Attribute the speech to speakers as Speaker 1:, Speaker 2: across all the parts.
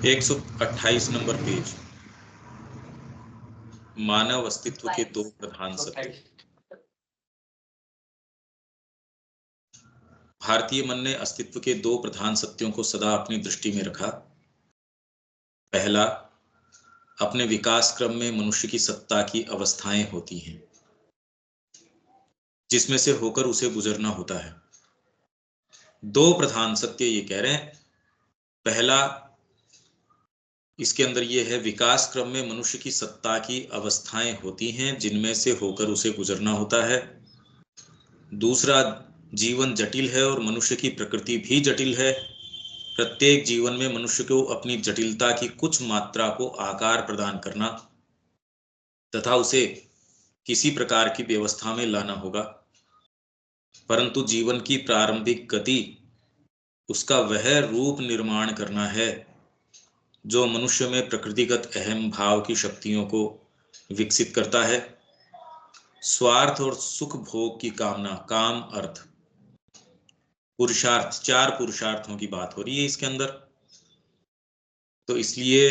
Speaker 1: 128 number page. मानव अस्तित्व के दो प्रधान सत्य। भारतीय मन ने अस्तित्व के दो प्रधान सत्यों को सदा अपनी दृष्टि में रखा। पहला, अपने विकास क्रम में मनुष्य की सत्ता की अवस्थाएं होती हैं, जिसमें से होकर उसे गुजरना होता है। दो प्रधान सत्य ये कह रहे हैं। पहला, इसके अंदर ये है, विकास क्रम में मनुष्य की सत्ता की अवस्थाएं होती हैं, जिनमें से होकर उसे गुजरना होता है। दूसरा, जीवन जटिल है और मनुष्य की प्रकृति भी जटिल है। प्रत्येक जीवन में मनुष्य को अपनी जटिलता की कुछ मात्रा को आकार प्रदान करना तथा उसे किसी प्रकार की व्यवस्था में लाना होगा। परंतु जीवन की प्रारंभिक गति उसका वह रूप निर्माण करना है जो मनुष्य में प्रकृतिगत अहम भाव की शक्तियों को विकसित करता है। स्वार्थ और सुख भोग की कामना, काम, अर्थ, पुरुषार्थ, चार पुरुषार्थों की बात हो रही है इसके अंदर। तो इसलिए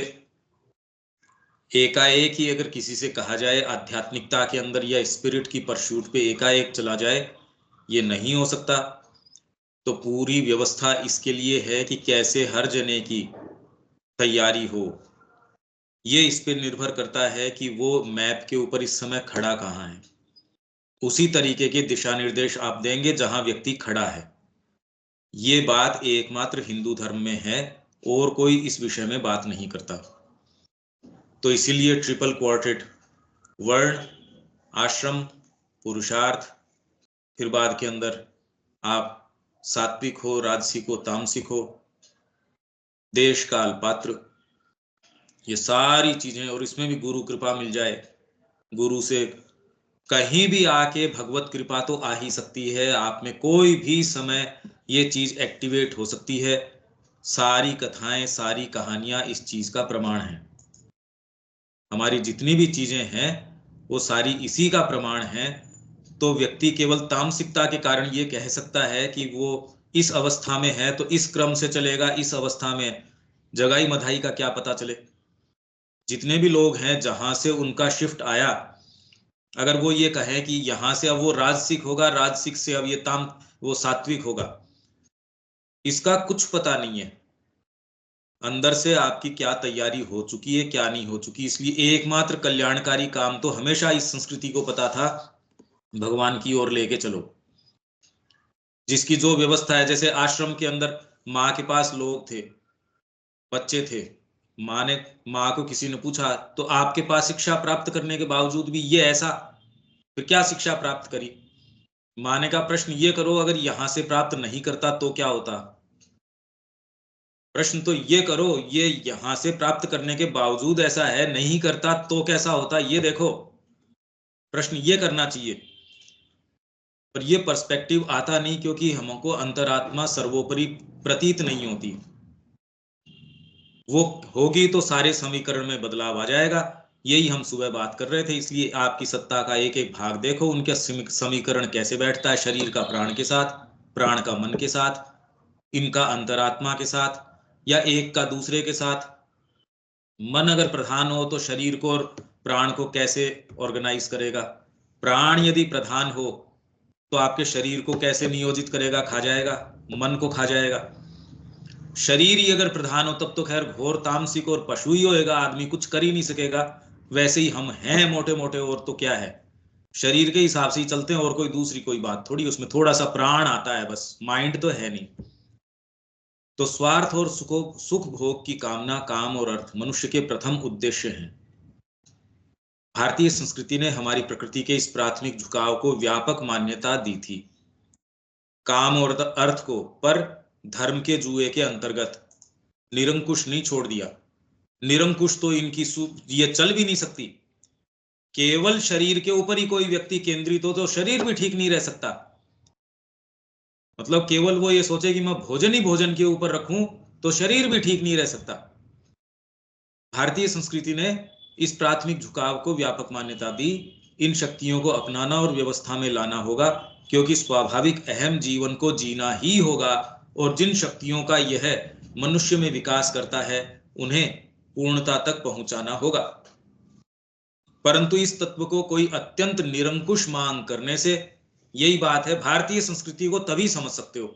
Speaker 1: एकाएक ही अगर किसी से कहा जाए आध्यात्मिकता के अंदर या स्पिरिट की परस्यूट पे एकाएक चला जाए, ये नहीं हो सकता। तो पूरी व्यवस्था इसके लिए है कि कैसे हर जने की तैयारी हो। ये इस पे निर्भर करता है कि वो मैप के ऊपर इस समय खड़ा कहाँ है। उसी तरीके के दिशा निर्देश आप देंगे जहां व्यक्ति खड़ा है। ये बात एकमात्र हिंदू धर्म में है और कोई इस विषय में बात नहीं करता। तो इसीलिए ट्रिपल क्वार्टेट, वर्ण, आश्रम, पुरुषार्थ, फिर बाद के अंदर आप सात्विक हो, राजसिक हो, तामसिक हो, देश, काल, पात्र, ये सारी चीजें, और इसमें भी गुरु कृपा मिल जाए। गुरु से कहीं भी आके भगवत कृपा तो आ ही सकती है। आप में कोई भी समय ये चीज एक्टिवेट हो सकती है। सारी कथाएं, सारी कहानियां इस चीज का प्रमाण है। हमारी जितनी भी चीजें हैं वो सारी इसी का प्रमाण है। तो व्यक्ति केवल तामसिकता के कारण ये कह सकता है कि वो इस अवस्था में है तो इस क्रम से चलेगा, इस अवस्था में जगाई मधाई का क्या पता चले। जितने भी लोग हैं जहां से उनका शिफ्ट आया, अगर वो ये कहें कि यहां से अब वो राजसिक होगा, राजसिक से अब ये वो सात्विक होगा, इसका कुछ पता नहीं है अंदर से आपकी क्या तैयारी हो चुकी है, क्या नहीं हो चुकी। इसलिए एकमात्र कल्याणकारी काम तो हमेशा इस संस्कृति को पता था, भगवान की ओर लेके चलो। जिसकी जो व्यवस्था है, जैसे आश्रम के अंदर माँ के पास लोग थे, बच्चे थे, माँ को किसी ने पूछा तो आपके पास शिक्षा प्राप्त करने के बावजूद भी ये ऐसा, फिर क्या शिक्षा प्राप्त करी। माँ ने कहा प्रश्न ये करो, अगर यहां से प्राप्त नहीं करता तो क्या होता। प्रश्न तो ये करो, ये यहां से प्राप्त करने के बावजूद ऐसा है, नहीं करता तो कैसा होता, ये देखो। प्रश्न ये करना चाहिए, पर ये पर्सपेक्टिव आता नहीं, क्योंकि हमको अंतरात्मा सर्वोपरि प्रतीत नहीं होती। वो होगी तो सारे समीकरण में बदलाव आ जाएगा। यही हम सुबह बात कर रहे थे। इसलिए आपकी सत्ता का एक एक भाग देखो, उनके समीकरण कैसे बैठता है। शरीर का प्राण के साथ, प्राण का मन के साथ, इनका अंतरात्मा के साथ, या एक का दूसरे के साथ। मन अगर प्रधान हो तो शरीर को और प्राण को कैसे ऑर्गेनाइज करेगा। प्राण यदि प्रधान हो तो आपके शरीर को कैसे नियोजित करेगा, खा जाएगा, मन को खा जाएगा। शरीर ही अगर प्रधान हो तब तो खैर घोर तामसिक और पशु ही होएगा, आदमी कुछ कर ही नहीं सकेगा। वैसे ही हम हैं मोटे मोटे, और तो क्या है, शरीर के हिसाब से ही चलते हैं, और कोई दूसरी कोई बात थोड़ी। उसमें थोड़ा सा प्राण आता है बस, माइंड तो है नहीं। तो स्वार्थ और सुख भोग की कामना, काम और अर्थ मनुष्य के प्रथम उद्देश्य हैं। भारतीय संस्कृति ने हमारी प्रकृति के इस प्राथमिक झुकाव को व्यापक मान्यता दी थी, काम और अर्थ को, पर धर्म के जुए के अंतर्गत निरंकुश नहीं छोड़ दिया। निरंकुश तो इनकी ये चल भी नहीं सकती। केवल शरीर के ऊपर ही कोई व्यक्ति केंद्रित हो तो शरीर भी ठीक नहीं रह सकता। मतलब केवल वो ये सोचे कि मैं भोजन ही भोजन के ऊपर रखूं तो शरीर भी ठीक नहीं रह सकता। भारतीय संस्कृति ने इस प्राथमिक झुकाव को व्यापक मान्यता दी। इन शक्तियों को अपनाना और व्यवस्था में लाना होगा, क्योंकि स्वाभाविक अहम जीवन को जीना ही होगा। और जिन शक्तियों का यह मनुष्य में विकास करता है उन्हें पूर्णता तक पहुंचाना होगा। परंतु इस तत्व को कोई अत्यंत निरंकुश मांग करने से, यही बात है, भारतीय संस्कृति को तभी समझ सकते हो।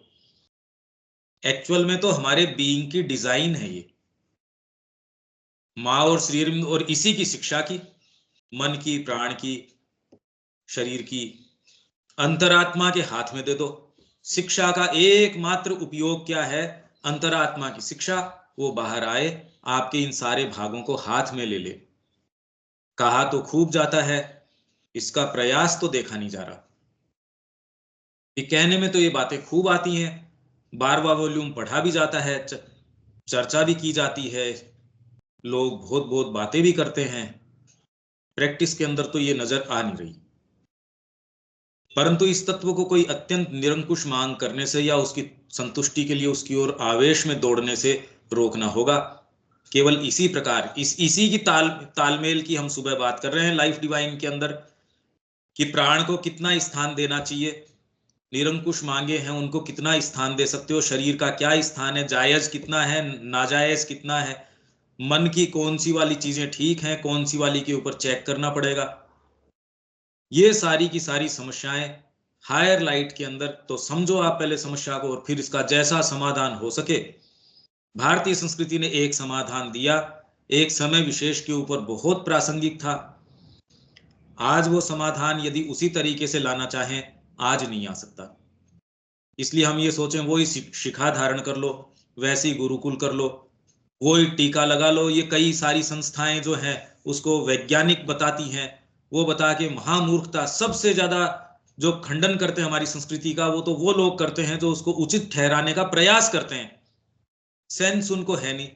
Speaker 1: एक्चुअल में तो हमारे बीइंग की डिजाइन है ये, माँ और श्री अरविंद और इसी की शिक्षा की, मन की, प्राण की, शरीर की, अंतरात्मा के हाथ में दे दो। शिक्षा का एकमात्र उपयोग क्या है? अंतरात्मा की शिक्षा, वो बाहर आए, आपके इन सारे भागों को हाथ में ले ले। कहा तो खूब जाता है, इसका प्रयास तो देखा नहीं जा रहा। ये कहने में तो ये बातें खूब आती हैं, 12वां वॉल्यूम पढ़ा भी जाता है, चर्चा भी की जाती है, लोग बहुत बहुत बातें भी करते हैं, प्रैक्टिस के अंदर तो ये नजर आ नहीं रही। परंतु इस तत्व को कोई अत्यंत निरंकुश मांग करने से या उसकी संतुष्टि के लिए उसकी ओर आवेश में दौड़ने से रोकना होगा। केवल इसी प्रकार इसी की तालमेल की हम सुबह बात कर रहे हैं लाइफ डिवाइन के अंदर, कि प्राण को कितना स्थान देना चाहिए, निरंकुश मांगे हैं उनको कितना स्थान दे सकते हो, शरीर का क्या स्थान है, जायज कितना है, नाजायज कितना है, मन की कौन सी वाली चीजें ठीक हैं, कौन सी वाली के ऊपर चेक करना पड़ेगा। ये सारी की सारी समस्याएं हायर लाइट के अंदर, तो समझो आप पहले समस्या को और फिर इसका जैसा समाधान हो सके। भारतीय संस्कृति ने एक समाधान दिया, एक समय विशेष के ऊपर बहुत प्रासंगिक था। आज वो समाधान यदि उसी तरीके से लाना चाहें, आज नहीं आ सकता। इसलिए हम ये सोचें वही शिखा धारण कर लो, वैसी गुरुकुल कर लो, वही टीका लगा लो। ये कई सारी संस्थाएं जो हैं उसको वैज्ञानिक बताती हैं, वो बता के महामूर्खता, सबसे ज्यादा जो खंडन करते हैं हमारी संस्कृति का, वो तो वो लोग करते हैं जो उसको उचित ठहराने का प्रयास करते हैं। सेंस उनको है नहीं।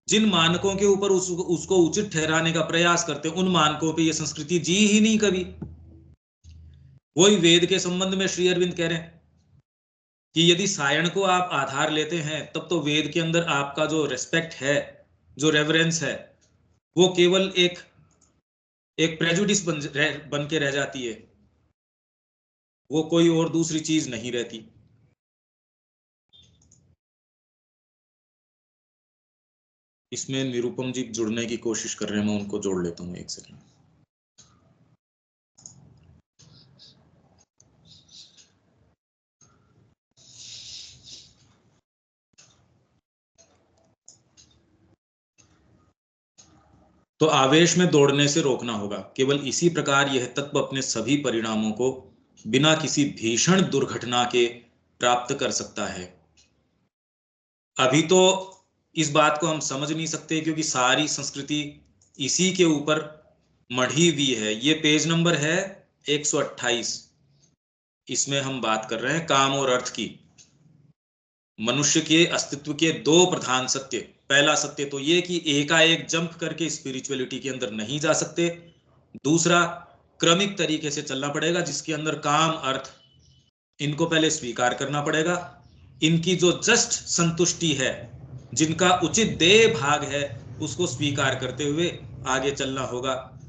Speaker 1: जिन मानकों के ऊपर उसको उचित ठहराने का प्रयास करते हैं, उन मानकों पे ये संस्कृति जी ही नहीं कभी। वही वेद के संबंध में श्री अरविंद कह रहे हैं कि यदि सायण को आप आधार लेते हैं, तब तो वेद के अंदर आपका जो रेस्पेक्ट है, जो रेवरेंस है, वो केवल एक प्रेजुडिस बन के रह जाती है, वो कोई और दूसरी चीज नहीं रहती। इसमें निरुपम जी जुड़ने की कोशिश कर रहे हैं, मैं उनको जोड़ लेता हूँ, एक सेकंड। तो आवेश में दौड़ने से रोकना होगा। केवल इसी प्रकार यह तत्व अपने सभी परिणामों को बिना किसी भीषण दुर्घटना के प्राप्त कर सकता है। अभी तो इस बात को हम समझ नहीं सकते, क्योंकि सारी संस्कृति इसी के ऊपर मढ़ी हुई है। ये पेज नंबर है 128। इसमें हम बात कर रहे हैं काम और अर्थ की। मनुष्य के अस्तित्व के दो प्रधान सत्य। पहला सत्य तो ये कि एकाएक जंप करके स्पिरिचुअलिटी के अंदर नहीं जा सकते। दूसरा, क्रमिक तरीके से चलना पड़ेगा, जिसके अंदर काम अर्थ, इनको पहले स्वीकार करना पड़ेगा। इनकी जो जस्ट संतुष्टि है, जिनका उचित देह भाग है, उसको स्वीकार करते हुए आगे चलना होगा।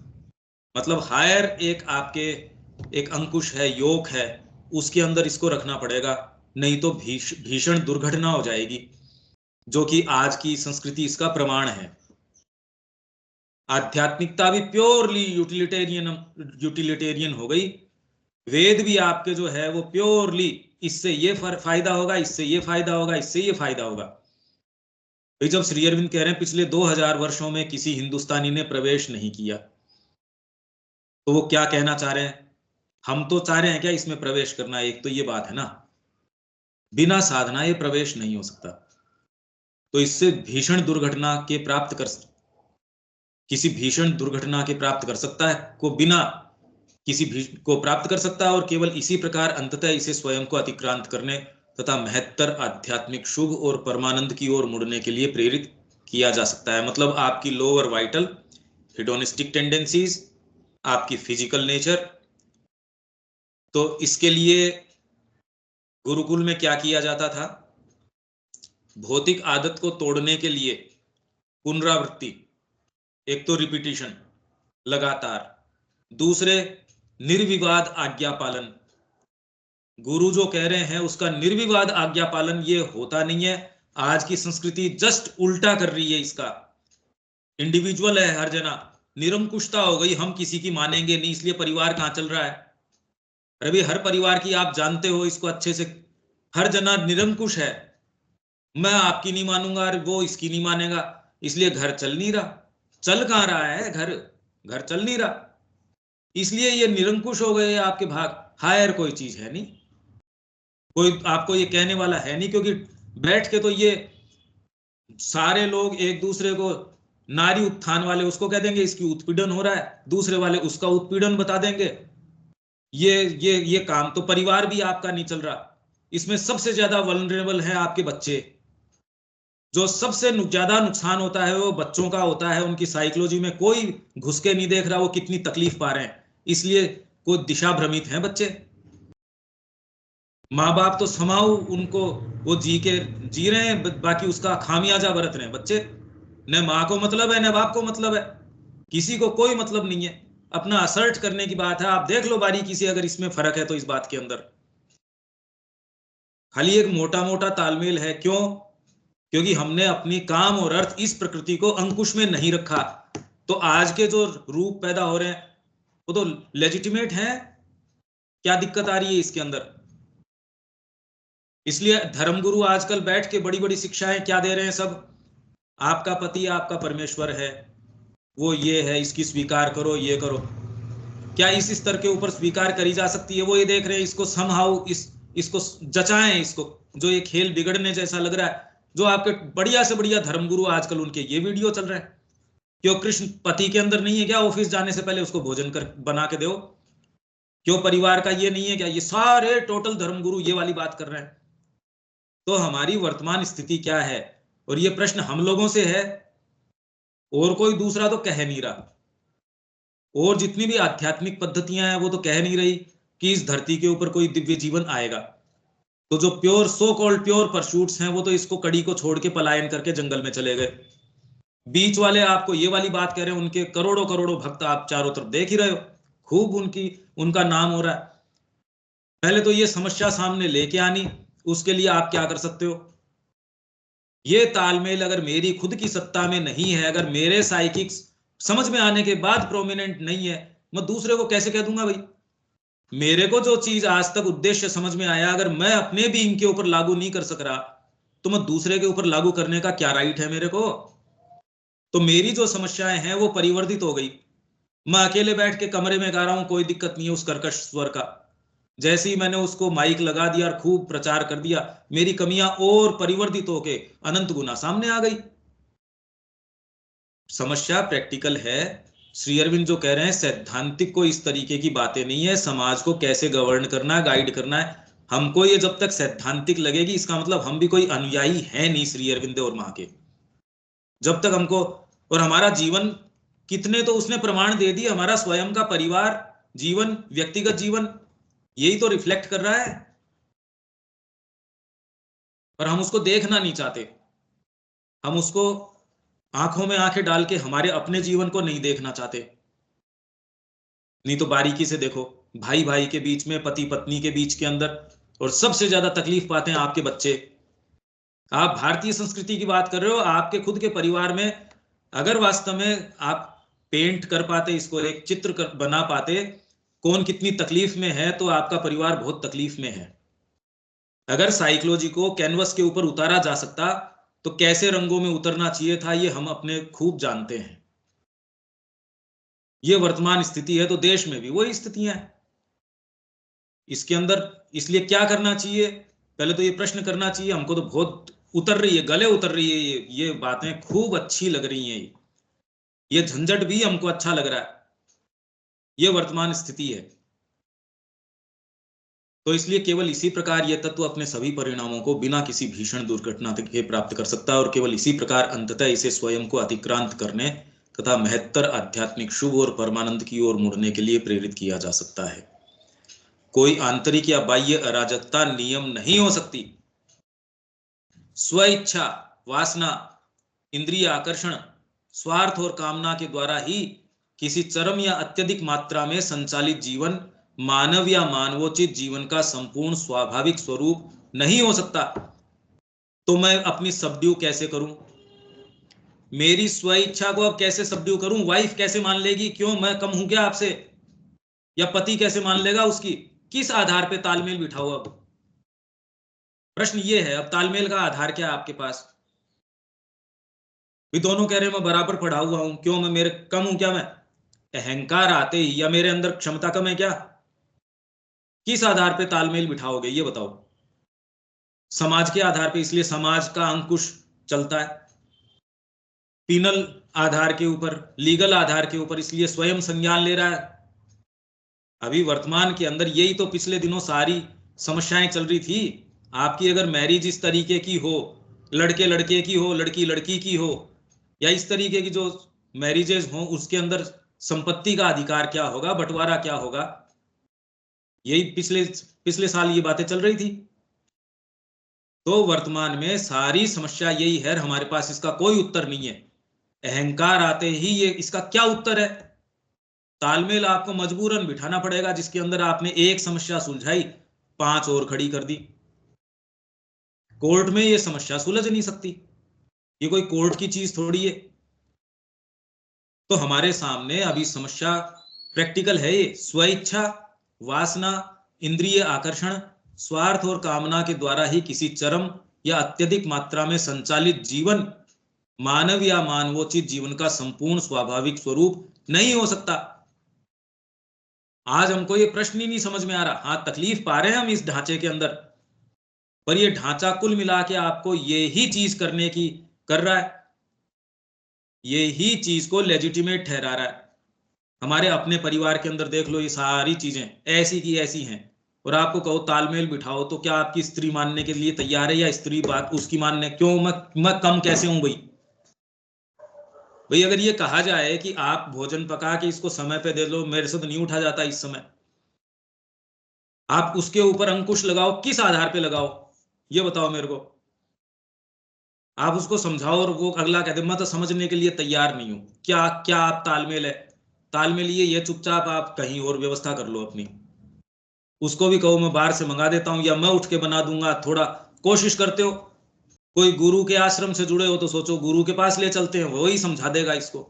Speaker 1: मतलब हायर एक आपके एक अंकुश है, योग है, उसके अंदर इसको रखना पड़ेगा, नहीं तो भीषण दुर्घटना हो जाएगी, जो कि आज की संस्कृति इसका प्रमाण है। आध्यात्मिकता भी प्योरली यूटिलिटेरियन हो गई। वेद भी आपके जो है वो प्योरली इससे ये फायदा होगा, इससे ये फायदा होगा, इससे ये फायदा होगा। भाई जब श्री अरविंद कह रहे हैं पिछले 2000 वर्षों में किसी हिंदुस्तानी ने प्रवेश नहीं किया, तो वो क्या कहना चाह रहे हैं? हम तो चाह रहे हैं क्या इसमें प्रवेश करना? एक तो ये बात है ना, बिना साधना ये प्रवेश नहीं हो सकता। तो इससे भीषण दुर्घटना के प्राप्त कर किसी भीषण दुर्घटना के प्राप्त कर सकता है, को बिना किसी को प्राप्त कर सकता है, और केवल इसी प्रकार अंततः इसे स्वयं को अतिक्रांत करने तथा महत्तर आध्यात्मिक शुभ और परमानंद की ओर मुड़ने के लिए प्रेरित किया जा सकता है। मतलब आपकी लोअर वाइटल हिडोनिस्टिक टेंडेंसीज, आपकी फिजिकल नेचर। तो इसके लिए गुरुकुल में क्या किया जाता था? भौतिक आदत को तोड़ने के लिए पुनरावृत्ति, एक तो रिपीटिशन लगातार, दूसरे निर्विवाद आज्ञा पालन। गुरु जो कह रहे हैं उसका निर्विवाद आज्ञा पालन ये होता नहीं है। आज की संस्कृति जस्ट उल्टा कर रही है इसका। इंडिविजुअल है हर जना, निरंकुशता हो गई, हम किसी की मानेंगे नहीं, इसलिए परिवार कहाँ चल रहा है। अरे हर परिवार की आप जानते हो इसको अच्छे से, हर जना निरंकुश है, मैं आपकी नहीं मानूंगा और वो इसकी नहीं मानेगा, इसलिए घर चल नहीं रहा। चल कहाँ रहा है घर, घर चल नहीं रहा, इसलिए ये निरंकुश हो गए आपके भाग। हायर कोई चीज है नहीं, कोई आपको ये कहने वाला है नहीं, क्योंकि बैठ के तो ये सारे लोग एक दूसरे को, नारी उत्थान वाले उसको कह देंगे इसकी उत्पीड़न हो रहा है, दूसरे वाले उसका उत्पीड़न बता देंगे। ये काम तो परिवार भी आपका नहीं चल रहा। इसमें सबसे ज्यादा वल्नरेबल है आपके बच्चे, जो सबसे ज्यादा नुकसान होता है वो बच्चों का होता है। उनकी साइकोलॉजी में कोई घुस के नहीं देख रहा वो कितनी तकलीफ पा रहे हैं, इसलिए कोई दिशा भ्रमित हैं बच्चे। माँ बाप तो समाऊ उनको वो जी रहे हैं, बाकी उसका खामियाजा बरत रहे हैं बच्चे। न माँ को मतलब है न बाप को मतलब है, किसी को कोई मतलब नहीं है, अपना असर्ट करने की बात है। आप देख लो बारीकी से अगर इसमें फर्क है तो, इस बात के अंदर खाली एक मोटा मोटा तालमेल है। क्यों? क्योंकि हमने अपनी काम और अर्थ इस प्रकृति को अंकुश में नहीं रखा। तो आज के जो रूप पैदा हो रहे हैं वो तो लेजिटिमेट हैं, क्या दिक्कत आ रही है इसके अंदर? इसलिए धर्मगुरु आजकल बैठ के बड़ी बड़ी शिक्षाएं क्या दे रहे हैं सब, आपका पति आपका परमेश्वर है, वो ये है, इसकी स्वीकार करो, ये करो। क्या इस स्तर के ऊपर स्वीकार करी जा सकती है? वो ये देख रहे हैं इसको समहाउ इसको जचाएं, इसको जो ये खेल बिगड़ने जैसा लग रहा है। जो आपके बढ़िया से बढ़िया धर्मगुरु आजकल उनके ये वीडियो चल रहे हैं, क्यों कृष्ण पति के अंदर नहीं है क्या? ऑफिस जाने से पहले उसको भोजन कर बना के दो। क्यों परिवार का ये नहीं है क्या? ये सारे टोटल धर्मगुरु ये वाली बात कर रहे हैं। तो हमारी वर्तमान स्थिति क्या है? और ये प्रश्न हम लोगों से है, और कोई दूसरा तो कह नहीं रहा। और जितनी भी आध्यात्मिक पद्धतियां हैं वो तो कह नहीं रही कि इस धरती के ऊपर कोई दिव्य जीवन आएगा। तो जो pure so called pure pursuits हैं वो तो इसको कड़ी को छोड़ के पलायन करके जंगल में चले गए। बीच वाले आपको ये वाली बात कह रहे हैं, उनके करोड़ों करोड़ों भक्त आप चारों तरफ देख ही रहे हो, खूब उनका नाम हो रहा है। पहले तो ये समस्या सामने लेके आनी, उसके लिए आप क्या कर सकते हो? ये तालमेल अगर मेरी खुद की सत्ता में नहीं है, अगर मेरे साइकिक्स समझ में आने के बाद प्रोमिनेंट नहीं है, मैं दूसरे को कैसे कह दूंगा भाई? मेरे को जो चीज आज तक उद्देश्य समझ में आया, अगर मैं अपने भी इनके ऊपर लागू नहीं कर सक रहा, तो मैं दूसरे के ऊपर लागू करने का क्या राइट है मेरे को? तो मेरी जो समस्याएं हैं वो परिवर्तित हो गई। मैं अकेले बैठ के कमरे में गा रहा हूं, कोई दिक्कत नहीं है उस कर्कश स्वर का। जैसे ही मैंने उसको माइक लगा दिया और खूब प्रचार कर दिया, मेरी कमियां और परिवर्तित होके अनंत गुना सामने आ गई। समस्या प्रैक्टिकल है। श्री अरविंद जो कह रहे हैं सैद्धांतिक को इस तरीके की बातें नहीं है, समाज को कैसे गवर्न करना है, गाइड करना है। हमको ये जब तक सैद्धांतिक लगेगी, इसका मतलब हम भी कोई अनुयायी है नहीं श्री अरविंद और माँ के। जब तक हमको, और हमारा जीवन कितने तो उसने प्रमाण दे दिए, हमारा स्वयं का परिवार जीवन, व्यक्तिगत जीवन, यही तो रिफ्लेक्ट कर रहा है। और हम उसको देखना नहीं चाहते, हम उसको आंखों में आंखें डाल के हमारे अपने जीवन को नहीं देखना चाहते। नहीं तो बारीकी से देखो, भाई भाई के बीच में, पति पत्नी के बीच के अंदर, और सबसे ज्यादा तकलीफ पाते हैं आपके बच्चे। आप भारतीय संस्कृति की बात कर रहे हो, आपके खुद के परिवार में अगर वास्तव में आप पेंट कर पाते, इसको एक चित्र बना पाते कौन कितनी तकलीफ में है, तो आपका परिवार बहुत तकलीफ में है। अगर साइकोलॉजी को कैनवस के ऊपर उतारा जा सकता तो कैसे रंगों में उतरना चाहिए था, ये हम अपने खूब जानते हैं। ये वर्तमान स्थिति है, तो देश में भी वही स्थितियां हैं इसके अंदर। इसलिए क्या करना चाहिए? पहले तो ये प्रश्न करना चाहिए हमको, तो बहुत उतर रही है, गले उतर रही है, ये बातें खूब अच्छी लग रही हैं, ये झंझट भी हमको अच्छा लग रहा है। ये वर्तमान स्थिति है। तो इसलिए केवल इसी प्रकार यह तत्व अपने सभी परिणामों को बिना किसी भीषण दुर्घटना के प्राप्त कर सकता है, और केवल इसी प्रकार अंततः इसे स्वयं को अतिक्रांत करने तथा महत्तर आध्यात्मिक शुभ और परमानंद की ओर मुड़ने के लिए प्रेरित किया जा सकता है। कोई आंतरिक या बाह्य अराजकता नियम नहीं हो सकती। स्व इच्छा, वासना, इंद्रिय आकर्षण, स्वार्थ और कामना के द्वारा ही किसी चरम या अत्यधिक मात्रा में संचालित जीवन मानव या मानवोचित जीवन का संपूर्ण स्वाभाविक स्वरूप नहीं हो सकता। तो मैं अपनी सबड्यू कैसे करूं? मेरी स्व इच्छा को अब कैसे सबड्यू करूं? वाइफ कैसे मान लेगी? क्यों, मैं कम हूं क्या आपसे? या पति कैसे मान लेगा उसकी? किस आधार पे तालमेल बिठाओ? अब प्रश्न ये है, अब तालमेल का आधार क्या है आपके पास? भी दोनों कह रहे हैं मैं बराबर पढ़ा हुआ हूं, क्यों, मैं मेरे कम हूं क्या? मैं अहंकार आते ही या मेरे अंदर क्षमता कम है क्या? किस आधार पे तालमेल बिठाओगे ये बताओ? समाज के आधार पे, इसलिए समाज का अंकुश चलता है पीनल आधार के ऊपर, लीगल आधार के ऊपर, इसलिए स्वयं संज्ञान ले रहा है। अभी वर्तमान के अंदर यही तो पिछले दिनों सारी समस्याएं चल रही थी। आपकी अगर मैरिज इस तरीके की हो, लड़के लड़के की हो, लड़की लड़की की हो, या इस तरीके की जो मैरिजेज हो, उसके अंदर संपत्ति का अधिकार क्या होगा, बंटवारा क्या होगा, यही पिछले पिछले साल ये बातें चल रही थी। तो वर्तमान में सारी समस्या यही है, हमारे पास इसका कोई उत्तर नहीं है। अहंकार आते ही ये इसका क्या उत्तर है? तालमेल आपको मजबूरन बिठाना पड़ेगा, जिसके अंदर आपने एक समस्या सुलझाई, 5 और खड़ी कर दी। कोर्ट में ये समस्या सुलझ नहीं सकती, ये कोई कोर्ट की चीज थोड़ी है। तो हमारे सामने अभी समस्या प्रैक्टिकल है, ये स्वेच्छा, वासना, इंद्रिय आकर्षण, स्वार्थ और कामना के द्वारा ही किसी चरम या अत्यधिक मात्रा में संचालित जीवन मानव या मानवोचित जीवन का संपूर्ण स्वाभाविक स्वरूप नहीं हो सकता। आज हमको ये प्रश्न ही नहीं समझ में आ रहा। हाँ, तकलीफ पा रहे हैं हम इस ढांचे के अंदर, पर ये ढांचा कुल मिला के आपको ये ही चीज करने की कर रहा है, ये ही चीज को लेजिटिमेट ठहरा रहा है। हमारे अपने परिवार के अंदर देख लो, ये सारी चीजें ऐसी की ऐसी हैं, और आपको कहो तालमेल बिठाओ, तो क्या आपकी स्त्री मानने के लिए तैयार है, या स्त्री बात उसकी मानने? क्यों, मैं कम कैसे हूं भाई? भाई अगर ये कहा जाए कि आप भोजन पका के इसको समय पे दे लो, मेरे से तो नहीं उठा जाता इस समय, आप उसके ऊपर अंकुश लगाओ, किस आधार पे लगाओ ये बताओ मेरे को। आप उसको समझाओ और वो अगला कहते मैं तो समझने के लिए तैयार नहीं हूं। क्या क्या आप तालमेल है? तालमेल ये चुपचाप आप कहीं और व्यवस्था कर लो अपनी। उसको भी कहो मैं बाहर से मंगा देता हूं, या मैं उठ के बना दूंगा। थोड़ा कोशिश करते हो, कोई गुरु के आश्रम से जुड़े हो तो सोचो गुरु के पास ले चलते हैं, वही समझा देगा इसको।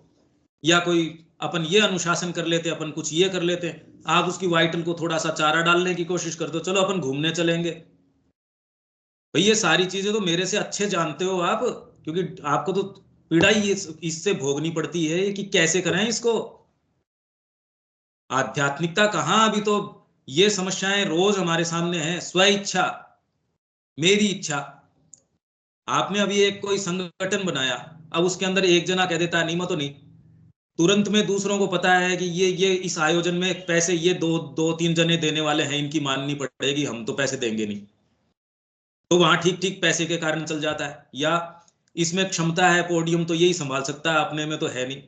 Speaker 1: या कोई अपन ये अनुशासन कर लेते, अपन कुछ ये कर लेते हैं, आप उसकी वाइटल को थोड़ा सा चारा डालने की कोशिश करते हो, चलो अपन घूमने चलेंगे। भाई ये सारी चीजें तो मेरे से अच्छे जानते हो आप, क्योंकि आपको तो पीड़ा ही इससे भोगनी पड़ती है कि कैसे करें इसको। आध्यात्मिकता कहां, अभी तो ये समस्याएं रोज हमारे सामने हैं। स्व इच्छा, मेरी इच्छा। आपने अभी एक कोई संगठन बनाया, अब उसके अंदर एक जना कह देता है नहीं मैं तो नहीं, तुरंत में दूसरों को पता है कि ये इस आयोजन में पैसे ये दो तीन जने देने वाले हैं, इनकी माननी पड़ेगी, हम तो पैसे देंगे नहीं। तो वहां ठीक ठीक पैसे के कारण चल जाता है, या इसमें क्षमता है, पोडियम तो यही संभाल सकता है, अपने में तो है नहीं,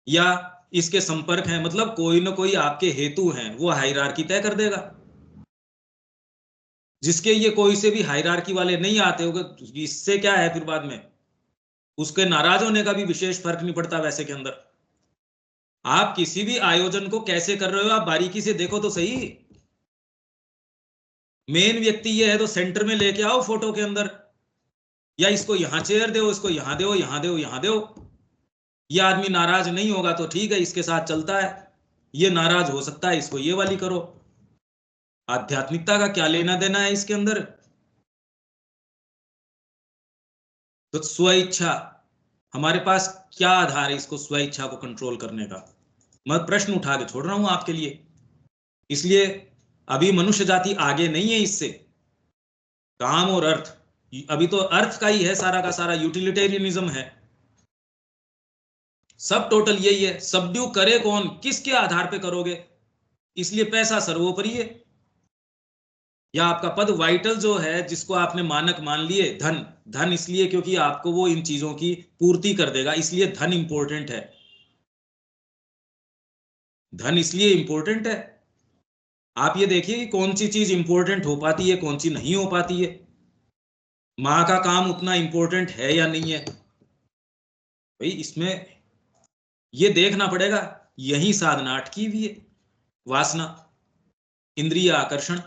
Speaker 1: या इसके संपर्क है, मतलब कोई ना कोई आपके हेतु हैं, वो हायरार्की तय कर देगा। जिसके ये कोई से भी हायरार्की वाले नहीं आते होंगे, इससे क्या है फिर बाद में उसके नाराज होने का भी विशेष फर्क नहीं पड़ता वैसे के अंदर। आप किसी भी आयोजन को कैसे कर रहे हो, आप बारीकी से देखो तो सही। मेन व्यक्ति ये है तो सेंटर में लेके आओ फोटो के अंदर, या इसको यहां चेयर दो, इसको यहां दो, यहां दो, यहां दो। ये आदमी नाराज नहीं होगा तो ठीक है, इसके साथ चलता है। ये नाराज हो सकता है, इसको ये वाली करो। आध्यात्मिकता का क्या लेना देना है इसके अंदर? तो स्व इच्छा, हमारे पास क्या आधार है इसको स्व इच्छा को कंट्रोल करने का? मैं प्रश्न उठा के छोड़ रहा हूं आपके लिए। इसलिए अभी मनुष्य जाति आगे नहीं है इससे। काम और अर्थ, अभी तो अर्थ का ही है सारा का सारा, यूटिलिटेरियनिज्म है सब, टोटल यही है। सबड्यू करे कौन, किसके आधार पे करोगे? इसलिए पैसा सर्वोपरि है, या आपका पद वाइटल जो है, जिसको आपने मानक मान लिए। धन, धन इसलिए क्योंकि आपको वो इन चीजों की पूर्ति कर देगा, इसलिए धन इंपॉर्टेंट है। धन इसलिए इंपॉर्टेंट है। आप ये देखिए कि कौन सी चीज इंपॉर्टेंट हो पाती है, कौन सी नहीं हो पाती है। मां का काम उतना इंपॉर्टेंट है या नहीं है? भाई इसमें ये देखना पड़ेगा। यही साधना अटकी हुई है। वासना, इंद्रिय आकर्षण,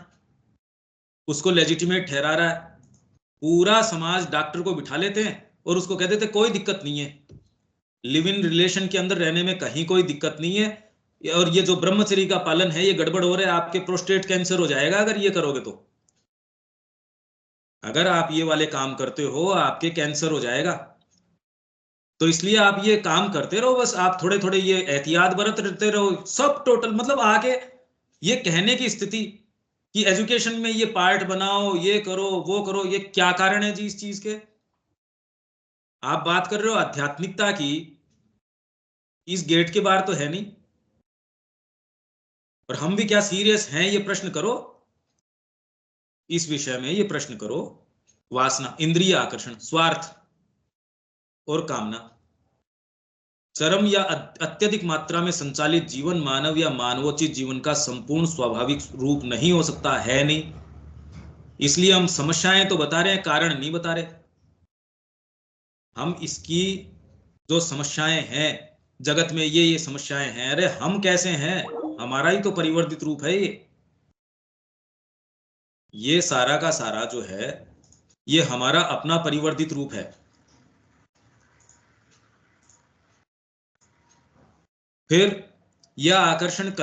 Speaker 1: उसको लेजिटिमेट ठहरा रहा है। पूरा समाज डॉक्टर को बिठा लेते हैं और उसको कह देते कोई दिक्कत नहीं है, लिव इन रिलेशन के अंदर रहने में कहीं कोई दिक्कत नहीं है। और ये जो ब्रह्मचर्य का पालन है ये गड़बड़ हो रहा है, आपके प्रोस्टेट कैंसर हो जाएगा अगर ये करोगे तो। अगर आप ये वाले काम करते हो आपके कैंसर हो जाएगा। तो इसलिए आप ये काम करते रहो, बस आप थोड़े थोड़े ये एहतियात बरतते रहो, सब टोटल मतलब आके ये कहने की स्थिति कि एजुकेशन में ये पार्ट बनाओ, ये करो वो करो, ये क्या कारण है जी इस चीज के? आप बात कर रहे हो आध्यात्मिकता की, इस गेट के बाहर तो है नहीं। और हम भी क्या सीरियस हैं ये प्रश्न करो, इस विषय में ये प्रश्न करो। वासना, इंद्रिय आकर्षण, स्वार्थ और कामना चरम या अत्यधिक मात्रा में संचालित जीवन मानव या मानवोचित जीवन का संपूर्ण स्वाभाविक रूप नहीं हो सकता है, नहीं। इसलिए हम समस्याएं तो बता रहे हैं, कारण नहीं बता रहे। हम इसकी जो समस्याएं हैं जगत में, ये समस्याएं हैं, अरे हम कैसे हैं, हमारा ही तो परिवर्तित रूप है ये सारा का सारा जो है ये हमारा अपना परिवर्तित रूप है। फिर यह आकर्षक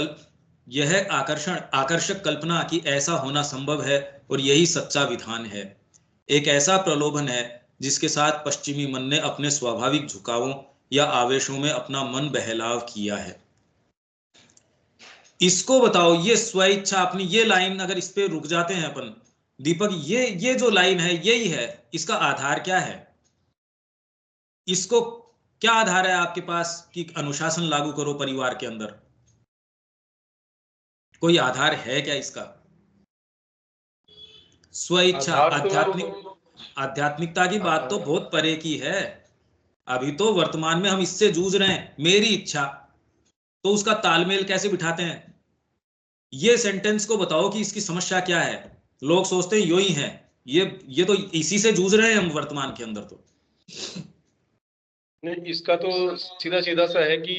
Speaker 1: कल्पना कि ऐसा होना संभव है और यही सच्चा विधान है, एक ऐसा प्रलोभन है जिसके साथ पश्चिमी मन ने अपने स्वाभाविक झुकावों या आवेशों में अपना मन बहलाव किया है। इसको बताओ, ये स्वेच्छा अपनी ये लाइन अगर इस पे रुक जाते हैं अपन दीपक, ये जो लाइन है यही है, इसका आधार क्या है? इसको क्या आधार है आपके पास कि अनुशासन लागू करो परिवार के अंदर? कोई आधार है क्या इसका? स्वेच्छा,
Speaker 2: आधार तो
Speaker 1: आध्यात्मिकता की बात तो बहुत परे की है। अभी तो वर्तमान में हम इससे जूझ रहे हैं, मेरी इच्छा। तो उसका तालमेल कैसे बिठाते हैं? ये सेंटेंस को बताओ कि इसकी समस्या क्या है। लोग सोचते हैं यो ही है, ये तो इसी से जूझ रहे हैं हम वर्तमान के अंदर। तो
Speaker 2: नहीं, इसका तो सीधा सीधा सा है कि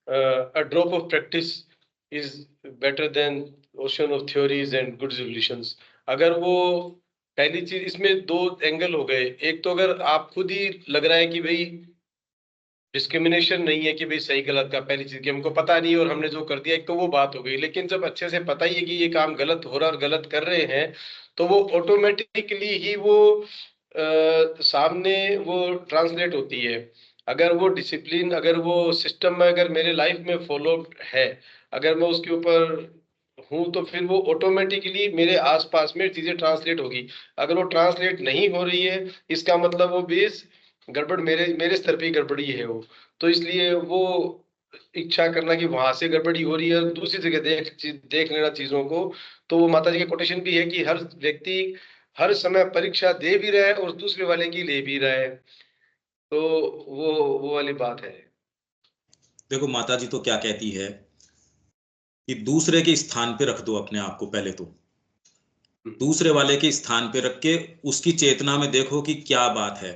Speaker 2: a drop of practice is better than ocean of theories and good resolutions. अगर वो पहली चीज, इसमें दो एंगल हो गए। एक तो अगर आप खुद ही लग रहा है कि भाई डिस्क्रिमिनेशन नहीं है कि भाई सही गलत का, पहली चीज कि हमको पता नहीं और हमने जो कर दिया, एक तो वो बात हो गई। लेकिन जब अच्छे से पता ही है कि ये काम गलत हो रहा है और गलत कर रहे हैं, तो वो ऑटोमेटिकली ही वो सामने वो ट्रांसलेट होती है। अगर वो डिसिप्लिन, अगर वो सिस्टम में अगर मेरे लाइफ में फॉलो है, अगर मैं उसके ऊपर हूं, तो फिर वो ऑटोमेटिकली मेरे आसपास में चीजें ट्रांसलेट होगी। अगर वो ट्रांसलेट नहीं हो रही है, इसका मतलब वो बेस गड़बड़ मेरे मेरे स्तर पे ही गड़बड़ी है वो। तो इसलिए वो इच्छा करना कि वहां से गड़बड़ी हो रही है और दूसरी जगह देख लेना चीजों को। तो वो माता जी के कोटेशन भी है कि हर व्यक्ति हर समय परीक्षा दे भी रहा है और दूसरे वाले की ले भी रहा है। तो वो वाली बात है।
Speaker 1: देखो माता जी तो क्या कहती है कि दूसरे के स्थान पे रख दो अपने आप को, पहले तो दूसरे वाले के स्थान पे रख के उसकी चेतना में देखो कि क्या बात है।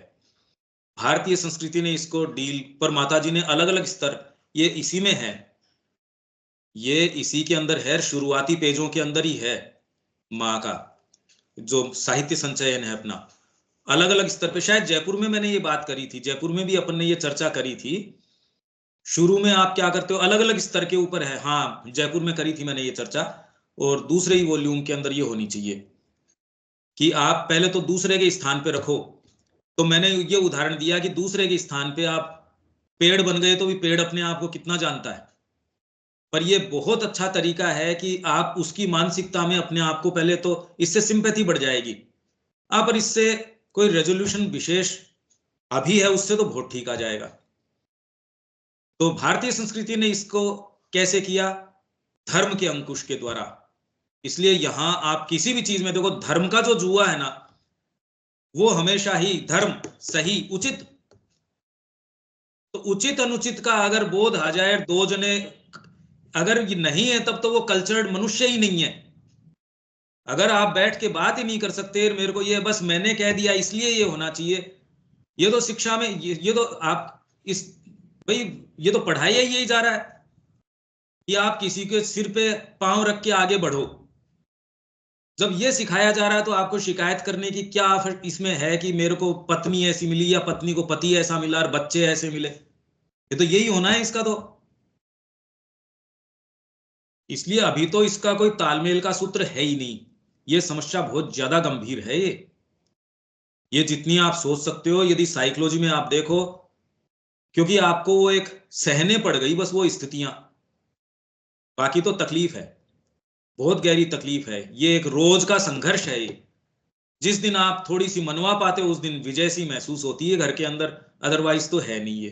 Speaker 1: भारतीय संस्कृति ने इसको डील पर, माता जी ने अलग अलग स्तर, ये इसी में है, ये इसी के अंदर है, शुरुआती पेजों के अंदर ही है। माँ का जो साहित्य संचयन है अपना, अलग अलग स्तर पे, शायद जयपुर में मैंने ये बात करी थी, जयपुर में भी अपन ने ये चर्चा करी थी। शुरू में आप क्या करते हो, अलग अलग स्तर के ऊपर है। हाँ, जयपुर में करी थी मैंने ये चर्चा, और दूसरे ही वॉल्यूम के अंदर ये होनी चाहिए कि आप पहले तो दूसरे के स्थान पे रखो। तो मैंने ये उदाहरण दिया कि दूसरे के स्थान पे आप पेड़ बन गए, तो भी पेड़ अपने आप को कितना जानता है। पर ये बहुत अच्छा तरीका है कि आप उसकी मानसिकता में अपने आप को, पहले तो इससे सिंपैथी बढ़ जाएगी। पर इससे कोई रेजोल्यूशन विशेष अभी है, उससे तो बहुत ठीक आ जाएगा। तो भारतीय संस्कृति ने इसको कैसे किया? धर्म के अंकुश के द्वारा। इसलिए यहां आप किसी भी चीज में देखो, धर्म का जो जुआ है ना, वो हमेशा ही धर्म सही उचित, तो उचित अनुचित का अगर बोध आ जाए, दो जने अगर ये नहीं है, तब तो वो कल्चर्ड मनुष्य ही नहीं है। अगर आप बैठ के बात ही नहीं कर सकते, मेरे को ये बस मैंने कह दिया इसलिए ये होना चाहिए, ये तो शिक्षा में ये तो आप इस भाई, ये तो पढ़ाई है, यही जा रहा है कि आप किसी के सिर पे पांव रख के आगे बढ़ो। जब ये सिखाया जा रहा है तो आपको शिकायत करने की क्या इसमें है कि मेरे को पत्नी ऐसी मिली या पत्नी को पति ऐसा मिला और बच्चे ऐसे मिले? ये तो यही होना है इसका। तो इसलिए अभी तो इसका कोई तालमेल का सूत्र है ही नहीं। ये समस्या बहुत ज्यादा गंभीर है। ये जितनी आप सोच सकते हो, यदि साइकोलॉजी में आप देखो, क्योंकि आपको वो एक सहने पड़ गई बस वो स्थितियां, बाकी तो तकलीफ है, बहुत गहरी तकलीफ है। ये एक रोज का संघर्ष है। ये जिस दिन आप थोड़ी सी मनवा पाते हो उस दिन विजय सी महसूस होती है घर के अंदर, अदरवाइज तो है नहीं।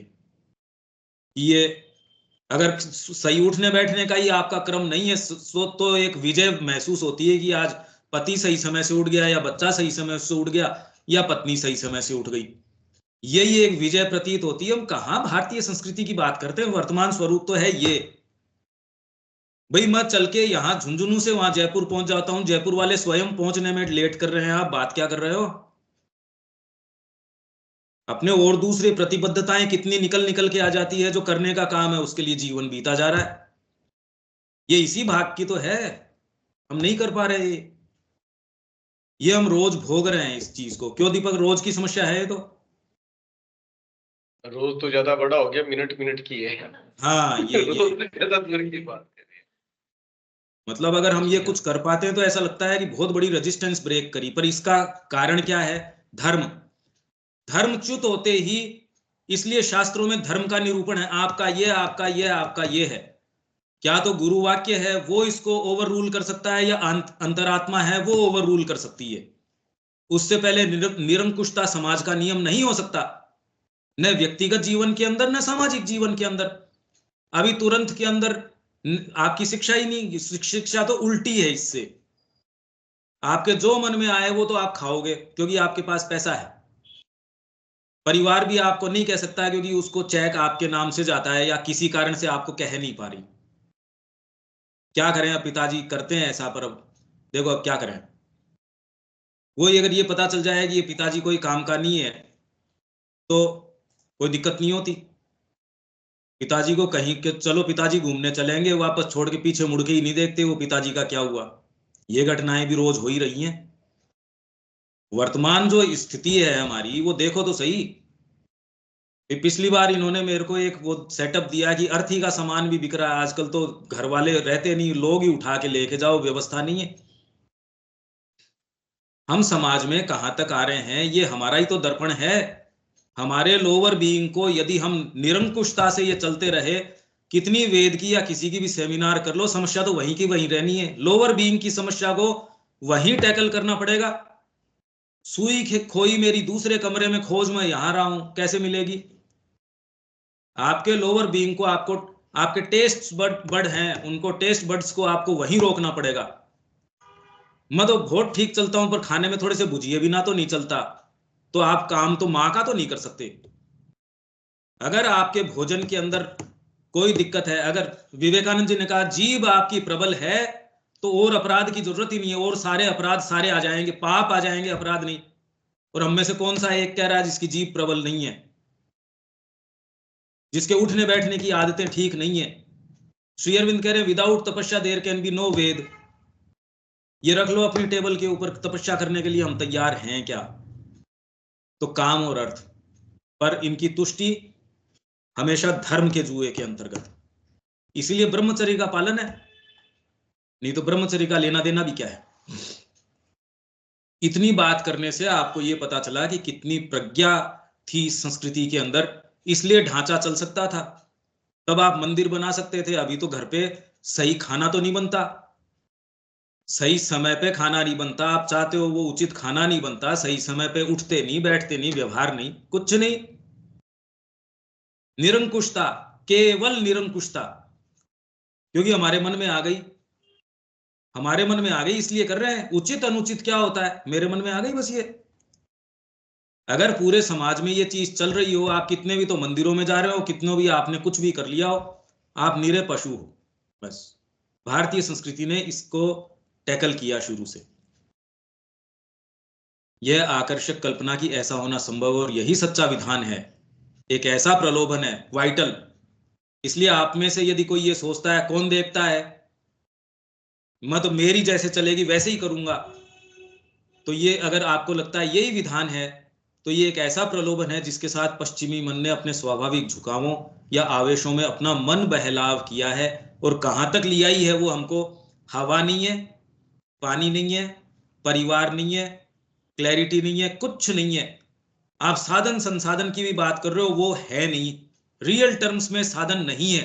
Speaker 1: ये अगर सही उठने बैठने का ही आपका क्रम नहीं है तो एक विजय महसूस होती है कि आज पति सही समय से उठ गया, या बच्चा सही समय से उठ गया, या पत्नी सही समय से उठ गई। यही एक विजय प्रतीत होती है। हम कहाँ भारतीय संस्कृति की बात करते हैं, वर्तमान स्वरूप तो है ये। भाई मैं चल के यहाँ झुंझुनू से वहां जयपुर पहुंच जाता हूँ, जयपुर वाले स्वयं पहुंचने में लेट कर रहे हैं, आप बात क्या कर रहे हो? अपने और दूसरी प्रतिबद्धताएं कितनी निकल निकल के आ जाती है, जो करने का काम है उसके लिए जीवन बीता जा रहा है। ये इसी भाग की तो है, हम नहीं कर पा रहे। ये हम रोज भोग रहे हैं इस चीज को। क्यों दीपक, रोज की समस्या है ये तो।
Speaker 2: रोज तो ज्यादा बड़ा हो गया, मिनट मिनट की है।
Speaker 1: हाँ ये
Speaker 2: ज्यादा दूर की बात है।
Speaker 1: मतलब अगर हम ये कुछ कर पाते हैं तो ऐसा लगता है कि बहुत बड़ी रेजिस्टेंस ब्रेक करी। पर इसका कारण क्या है? धर्म। धर्मच्युत होते ही, इसलिए शास्त्रों में धर्म का निरूपण है, आपका ये, आपका ये, आपका ये है। क्या तो गुरु वाक्य है वो इसको ओवर रूल कर सकता है, या अंतरात्मा है वो ओवर रूल कर सकती है। उससे पहले निरंकुशता समाज का नियम नहीं हो सकता, न व्यक्तिगत जीवन के अंदर न सामाजिक जीवन के अंदर। अभी तुरंत के अंदर आपकी शिक्षा ही नहीं, शिक्षा तो उल्टी है इससे। आपके जो मन में आए वो तो आप खाओगे क्योंकि आपके पास पैसा है। परिवार भी आपको नहीं कह सकता क्योंकि उसको चेक आपके नाम से जाता है, या किसी कारण से आपको कह नहीं पा रही। क्या करें? अब पिताजी करते हैं ऐसा, पर अब देखो अब क्या करें। वो अगर ये पता चल जाए कि ये पिताजी कोई काम का नहीं है तो कोई दिक्कत नहीं होती। पिताजी को कहीं के चलो पिताजी घूमने चलेंगे, वापस छोड़ के पीछे मुड़ के ही नहीं देखते वो पिताजी का क्या हुआ। ये घटनाएं भी रोज हो ही रही हैं। वर्तमान जो स्थिति है हमारी वो देखो तो सही। पिछली बार इन्होंने मेरे को एक वो सेटअप दिया कि अर्थी का सामान भी बिक रहा है आजकल, तो घर वाले रहते नहीं, लोग ही उठा के लेके जाओ, व्यवस्था नहीं है। हम समाज में कहां तक आ रहे हैं, ये हमारा ही तो दर्पण है। हमारे लोअर बीइंग को यदि हम निरंकुशता से ये चलते रहे, कितनी वेद की या किसी की भी सेमिनार कर लो, समस्या तो वहीं की वहीं रहनी है। लोअर बीइंग की समस्या को वहीं टैकल करना पड़ेगा। सुई खोई मेरी दूसरे कमरे में खोज, मैं यहां रहा हूं, कैसे मिलेगी? आपके लोअर बीइंग को, आपको आपके टेस्ट बड हैं, उनको टेस्ट बड्स को आपको वहीं रोकना पड़ेगा। मैं तो बहुत ठीक चलता हूं पर खाने में थोड़े से भुजिए भी ना तो नहीं चलता, तो आप काम तो माँ का तो नहीं कर सकते। अगर आपके भोजन के अंदर कोई दिक्कत है, अगर विवेकानंद जी ने कहा जीभ आपकी प्रबल है तो और अपराध की जरूरत ही नहीं है, और सारे अपराध सारे आ जाएंगे, पाप आ जाएंगे, अपराध नहीं। और हम में से कौन सा एक कह रहा है जिसकी जीभ प्रबल नहीं है, जिसके उठने बैठने की आदतें ठीक नहीं है? श्री अरविंद कह रहे हैं विदाउट तपस्या देयर कैन बी नो वेद। ये रख लो अपनी टेबल के ऊपर, तपस्या करने के लिए हम तैयार हैं क्या? तो काम और अर्थ, पर इनकी तुष्टि हमेशा धर्म के जुए के अंतर्गत। इसीलिए ब्रह्मचर्य का पालन है, नहीं तो ब्रह्मचर्य का लेना देना भी क्या है। इतनी बात करने से आपको यह पता चला कि कितनी प्रज्ञा थी संस्कृति के अंदर, इसलिए ढांचा चल सकता था। तब आप मंदिर बना सकते थे, अभी तो घर पे सही खाना तो नहीं बनता, सही समय पे खाना नहीं बनता। आप चाहते हो वो उचित खाना नहीं बनता, सही समय पे उठते नहीं, बैठते नहीं, व्यवहार नहीं, कुछ नहीं। निरंकुशता, केवल निरंकुशता, क्योंकि हमारे मन में आ गई, हमारे मन में आ गई इसलिए कर रहे हैं। उचित अनुचित क्या होता है, मेरे मन में आ गई बस ये। अगर पूरे समाज में ये चीज चल रही हो, आप कितने भी तो मंदिरों में जा रहे हो, कितनों भी आपने कुछ भी कर लिया हो, आप निरे पशु हो बस। भारतीय संस्कृति ने इसको टैकल किया शुरू से। यह आकर्षक कल्पना की ऐसा होना संभव, और यही सच्चा विधान है, एक ऐसा प्रलोभन है वाइटल। इसलिए आप में से यदि कोई ये सोचता है कौन देखता है, मैं तो मेरी जैसे चलेगी वैसे ही करूंगा, तो ये अगर आपको लगता है यही विधान है, तो ये एक ऐसा प्रलोभन है जिसके साथ पश्चिमी मन ने अपने स्वाभाविक झुकावों या आवेशों में अपना मन बहलाव किया है, और कहां तक लिया ही है वो हमको हवा नहीं है, पानी नहीं है, परिवार नहीं है, क्लैरिटी नहीं है, कुछ नहीं है। आप साधन संसाधन की भी बात कर रहे हो, वो है नहीं, रियल टर्म्स में साधन नहीं है।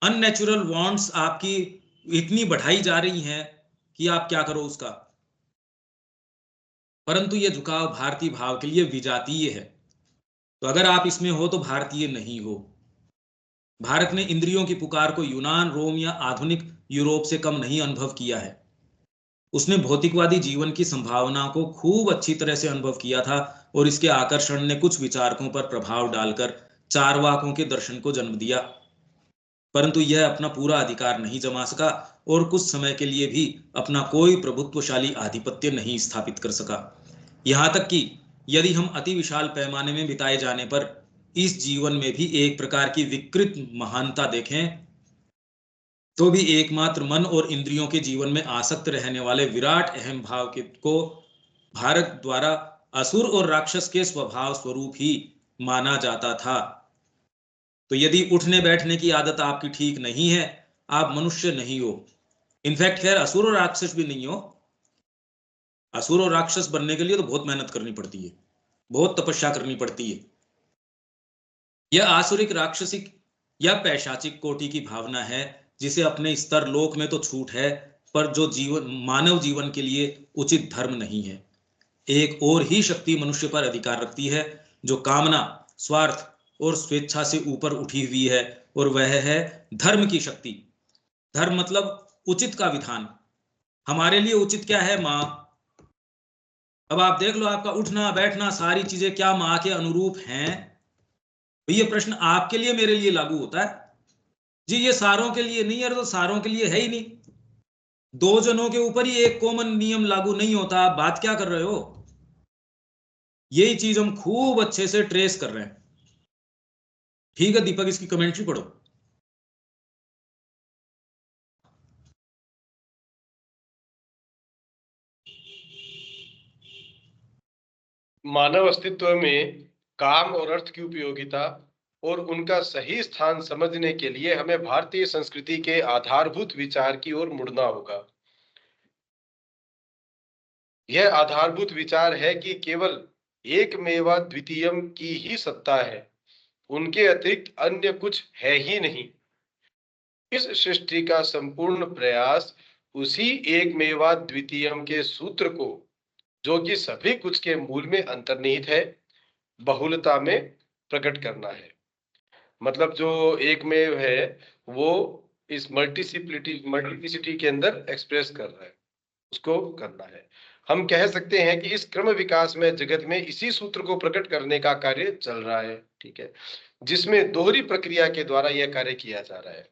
Speaker 1: अननेचुरल वांट्स आपकी इतनी बढ़ाई जा रही हैं कि आप क्या करो उसका। परंतु ये झुकाव भारतीय भाव के लिए विजातीय है। तो अगर आप इसमें हो तो भारतीय नहीं हो। भारत ने इंद्रियों की पुकार को यूनान, रोम या आधुनिक यूरोप से कम नहीं अनुभव किया है। उसने भौतिकवादी जीवन की संभावना को खूब अच्छी तरह से अनुभव किया था, और इसके आकर्षण ने कुछ विचारकों पर प्रभाव डालकर चारवाकों के दर्शन को जन्म दिया। परंतु यह अपना पूरा अधिकार नहीं जमा सका, और कुछ समय के लिए भी अपना कोई प्रभुत्वशाली आधिपत्य नहीं स्थापित कर सका। यहां तक कि यदि हम अति विशाल पैमाने में बिताए जाने पर इस जीवन में भी एक प्रकार की विकृत महानता देखें, तो भी एकमात्र मन और इंद्रियों के जीवन में आसक्त रहने वाले विराट अहम भाव को भारत द्वारा असुर और राक्षस के स्वभाव स्वरूप ही माना जाता था। तो यदि उठने बैठने की आदत आपकी ठीक नहीं है, आप मनुष्य नहीं हो। इनफैक्ट खैर असुर और राक्षस भी नहीं हो। असुर और राक्षस बनने के लिए तो बहुत मेहनत करनी पड़ती है, बहुत तपस्या करनी पड़ती है। यह आसुरिक, राक्षसिक या पैशाचिक कोटि की भावना है, जिसे अपने स्तर लोक में तो छूट है, पर जो जीवन मानव जीवन के लिए उचित धर्म नहीं है। एक और ही शक्ति मनुष्य पर अधिकार रखती है, जो कामना, स्वार्थ और स्वेच्छा से ऊपर उठी हुई है, और वह है धर्म की शक्ति। धर्म मतलब उचित का विधान। हमारे लिए उचित क्या है? मां। अब आप देख लो, आपका उठना बैठना सारी चीजें क्या मां के अनुरूप हैं? ये प्रश्न आपके लिए मेरे लिए लागू होता है जी, ये सारों के लिए नहीं है। तो सारों के लिए है ही नहीं। दो जनों के ऊपर ही एक कॉमन नियम लागू नहीं होता। आप बात क्या कर रहे हो? यही चीज हम खूब अच्छे से ट्रेस कर रहे हैं। ठीक है दीपक, इसकी कमेंट्री पढ़ो।
Speaker 2: मानव अस्तित्व में काम और अर्थ की उपयोगिता और उनका सही स्थान समझने के लिए हमें भारतीय संस्कृति के आधारभूत विचार की ओर मुड़ना होगा। यह आधारभूत विचार है कि केवल एकमेवा द्वितीयम की ही सत्ता है, उनके अतिरिक्त अन्य कुछ है ही नहीं। इस सृष्टि का संपूर्ण प्रयास उसी एकमेवा द्वितीयम के सूत्र को, जो कि सभी कुछ के मूल में अंतर्निहित है, बहुलता में प्रकट करना है। मतलब जो एकमेव है वो इस मल्टीप्लिसिटी के अंदर एक्सप्रेस कर रहा है, उसको करना है। हम कह सकते हैं कि इस क्रम विकास में जगत में इसी सूत्र को प्रकट करने का कार्य चल रहा है, ठीक है, जिसमें दोहरी प्रक्रिया के द्वारा यह कार्य किया जा रहा है।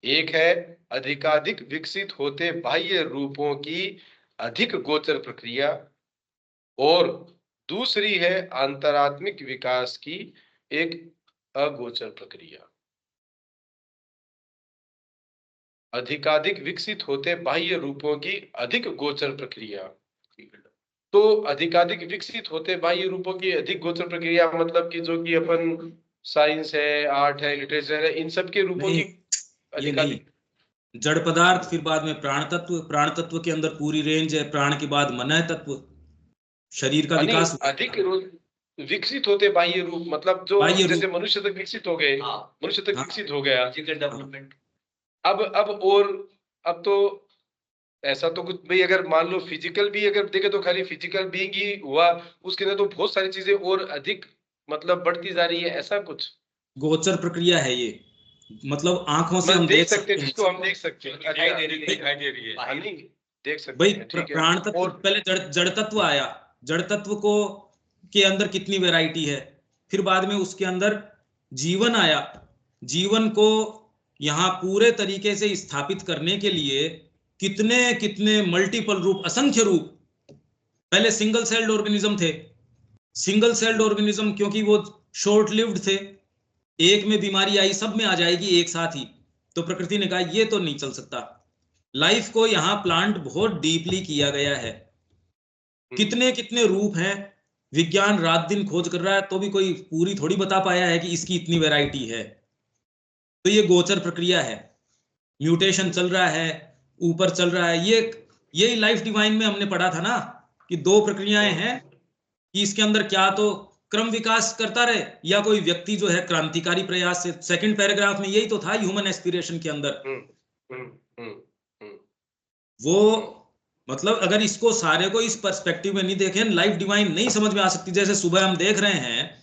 Speaker 2: एक है अधिकाधिक विकसित होते बाह्य रूपों की अधिक गोचर प्रक्रिया, और दूसरी है अंतरात्मिक विकास की एक अगोचर प्रक्रिया। अधिकाधिक विकसित होते बाह्य रूपों की अधिक गोचर प्रक्रिया। तो अधिकाधिक विकसित होते बाह्य रूपों की अधिक गोचर प्रक्रिया मतलब कि जो कि अपन साइंस है, आर्ट है, लिटरेचर है, इन सब के रूपों
Speaker 1: नहीं,
Speaker 2: की
Speaker 1: ये नहीं। जड़ पदार्थ, फिर बाद में प्राण तत्व, प्राण तत्व के अंदर पूरी रेंज है, प्राण के बाद मन तत्व, शरीर का विकास।
Speaker 2: अधिक विकसित होते बाह्य रूप मतलब जो जैसे मनुष्य तक विकसित हो गए, मनुष्य तक विकसित हो गया डेवलपमेंट। अब और अब तो ऐसा तो कुछ भाई, अगर मान लो फिजिकल भी अगर देखे तो खाली फिजिकल बीइंग ही हुआ, उसके अंदर तो बहुत सारी चीजें और अधिक मतलब बढ़ती जा रही है, ऐसा कुछ
Speaker 1: गोचर प्रक्रिया है ये। मतलब आंखों से हम
Speaker 2: देख सकते हैं, जिसको हम देख सकते हैं, दिखाई दे रही है नहीं देख सकते हैं, ठीक है।
Speaker 1: प्राण तत्व और पहले जड़ तत्व आया, जड़ तत्व को के अंदर कितनी वैरायटी है, फिर बाद में उसके अंदर जीवन आया। जीवन को यहाँ पूरे तरीके से स्थापित करने के लिए कितने कितने मल्टीपल रूप, असंख्य रूप। पहले सिंगल सेल्ड ऑर्गेनिज्म थे। सिंगल सेल्ड ऑर्गेनिज्म क्योंकि वो शॉर्ट लिव्ड थे, एक में बीमारी आई सब में आ जाएगी एक साथ ही, तो प्रकृति ने कहा ये तो नहीं चल सकता। लाइफ को यहाँ प्लांट बहुत डीपली किया गया है, कितने कितने रूप हैं, विज्ञान रात दिन खोज कर रहा है तो भी कोई पूरी थोड़ी बता पाया है कि इसकी इतनी वैरायटी है। तो ये गोचर प्रक्रिया है, म्यूटेशन चल रहा है, ऊपर चल रहा है। यही लाइफ डिवाइन में हमने पढ़ा था ना कि दो प्रक्रियाएं हैं कि इसके अंदर क्या तो क्रम विकास करता रहे या कोई व्यक्ति जो है क्रांतिकारी प्रयास से। सेकंड पैराग्राफ में यही तो था ह्यूमन एस्पिरेशन के अंदर। वो मतलब अगर इसको सारे को इस पर्सपेक्टिव में नहीं देखें, लाइफ डिवाइन नहीं समझ में आ सकती। जैसे सुबह हम देख रहे हैं,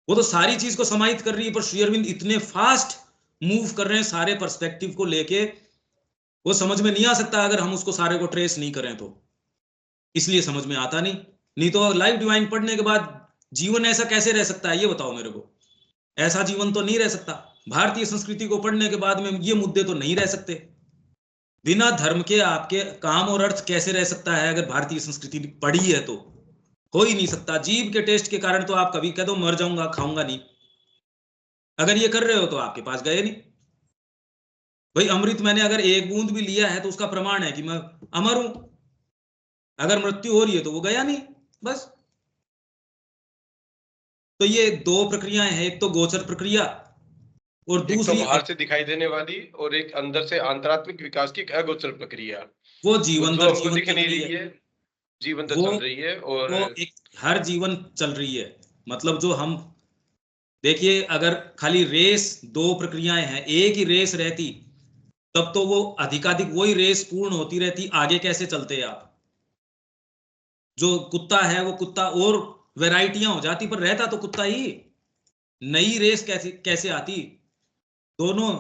Speaker 1: वो तो सारी चीज को समाहित कर रही है, पर श्री अरविंद इतने फास्ट मूव कर रहे हैं सारे पर्सपेक्टिव को लेके, वो समझ में नहीं आ सकता अगर हम उसको सारे को ट्रेस नहीं करें तो। इसलिए समझ में आता नहीं तो लाइफ डिवाइन पढ़ने के बाद जीवन ऐसा कैसे रह सकता है, ये बताओ मेरे को। ऐसा जीवन तो नहीं रह सकता। भारतीय संस्कृति को पढ़ने के बाद में ये मुद्दे तो नहीं रह सकते। बिना धर्म के आपके काम और अर्थ कैसे रह सकता है अगर भारतीय संस्कृति पढ़ी है तो? हो ही नहीं सकता। जीव के टेस्ट के कारण तो आप कभी कह दो मर जाऊंगा, खाऊंगा नहीं, अगर ये कर रहे हो तो आपके पास गए नहीं। भाई अमृत मैंने अगर एक बूंद भी लिया है तो उसका प्रमाण है कि मैं अमर हूं। अगर मृत्यु हो रही है तो वो गया नहीं, बस। तो ये दो प्रक्रियाएं हैं, एक तो गोचर प्रक्रिया और दूसरी
Speaker 2: एक तो बाहर से दिखाई देने वाली और एक अंदर से अंतरात्मिक विकास की अगोचर प्रक्रिया।
Speaker 1: वो जीवन दर
Speaker 2: हमको
Speaker 1: जीवन
Speaker 2: दिख नहीं रही है, जीवन तो चल रही है। और
Speaker 1: वो एक हर जीवन चल रही है। मतलब जो हम देखिए, अगर खाली रेस दो प्रक्रियाएं हैं, एक ही रेस रहती तब तो वो अधिकाधिक वही रेस पूर्ण होती रहती, आगे कैसे चलते आप? जो कुत्ता है वो कुत्ता और वैरायटियां हो जाती, पर रहता तो कुत्ता ही। नई रेस कैसे कैसे आती दोनों?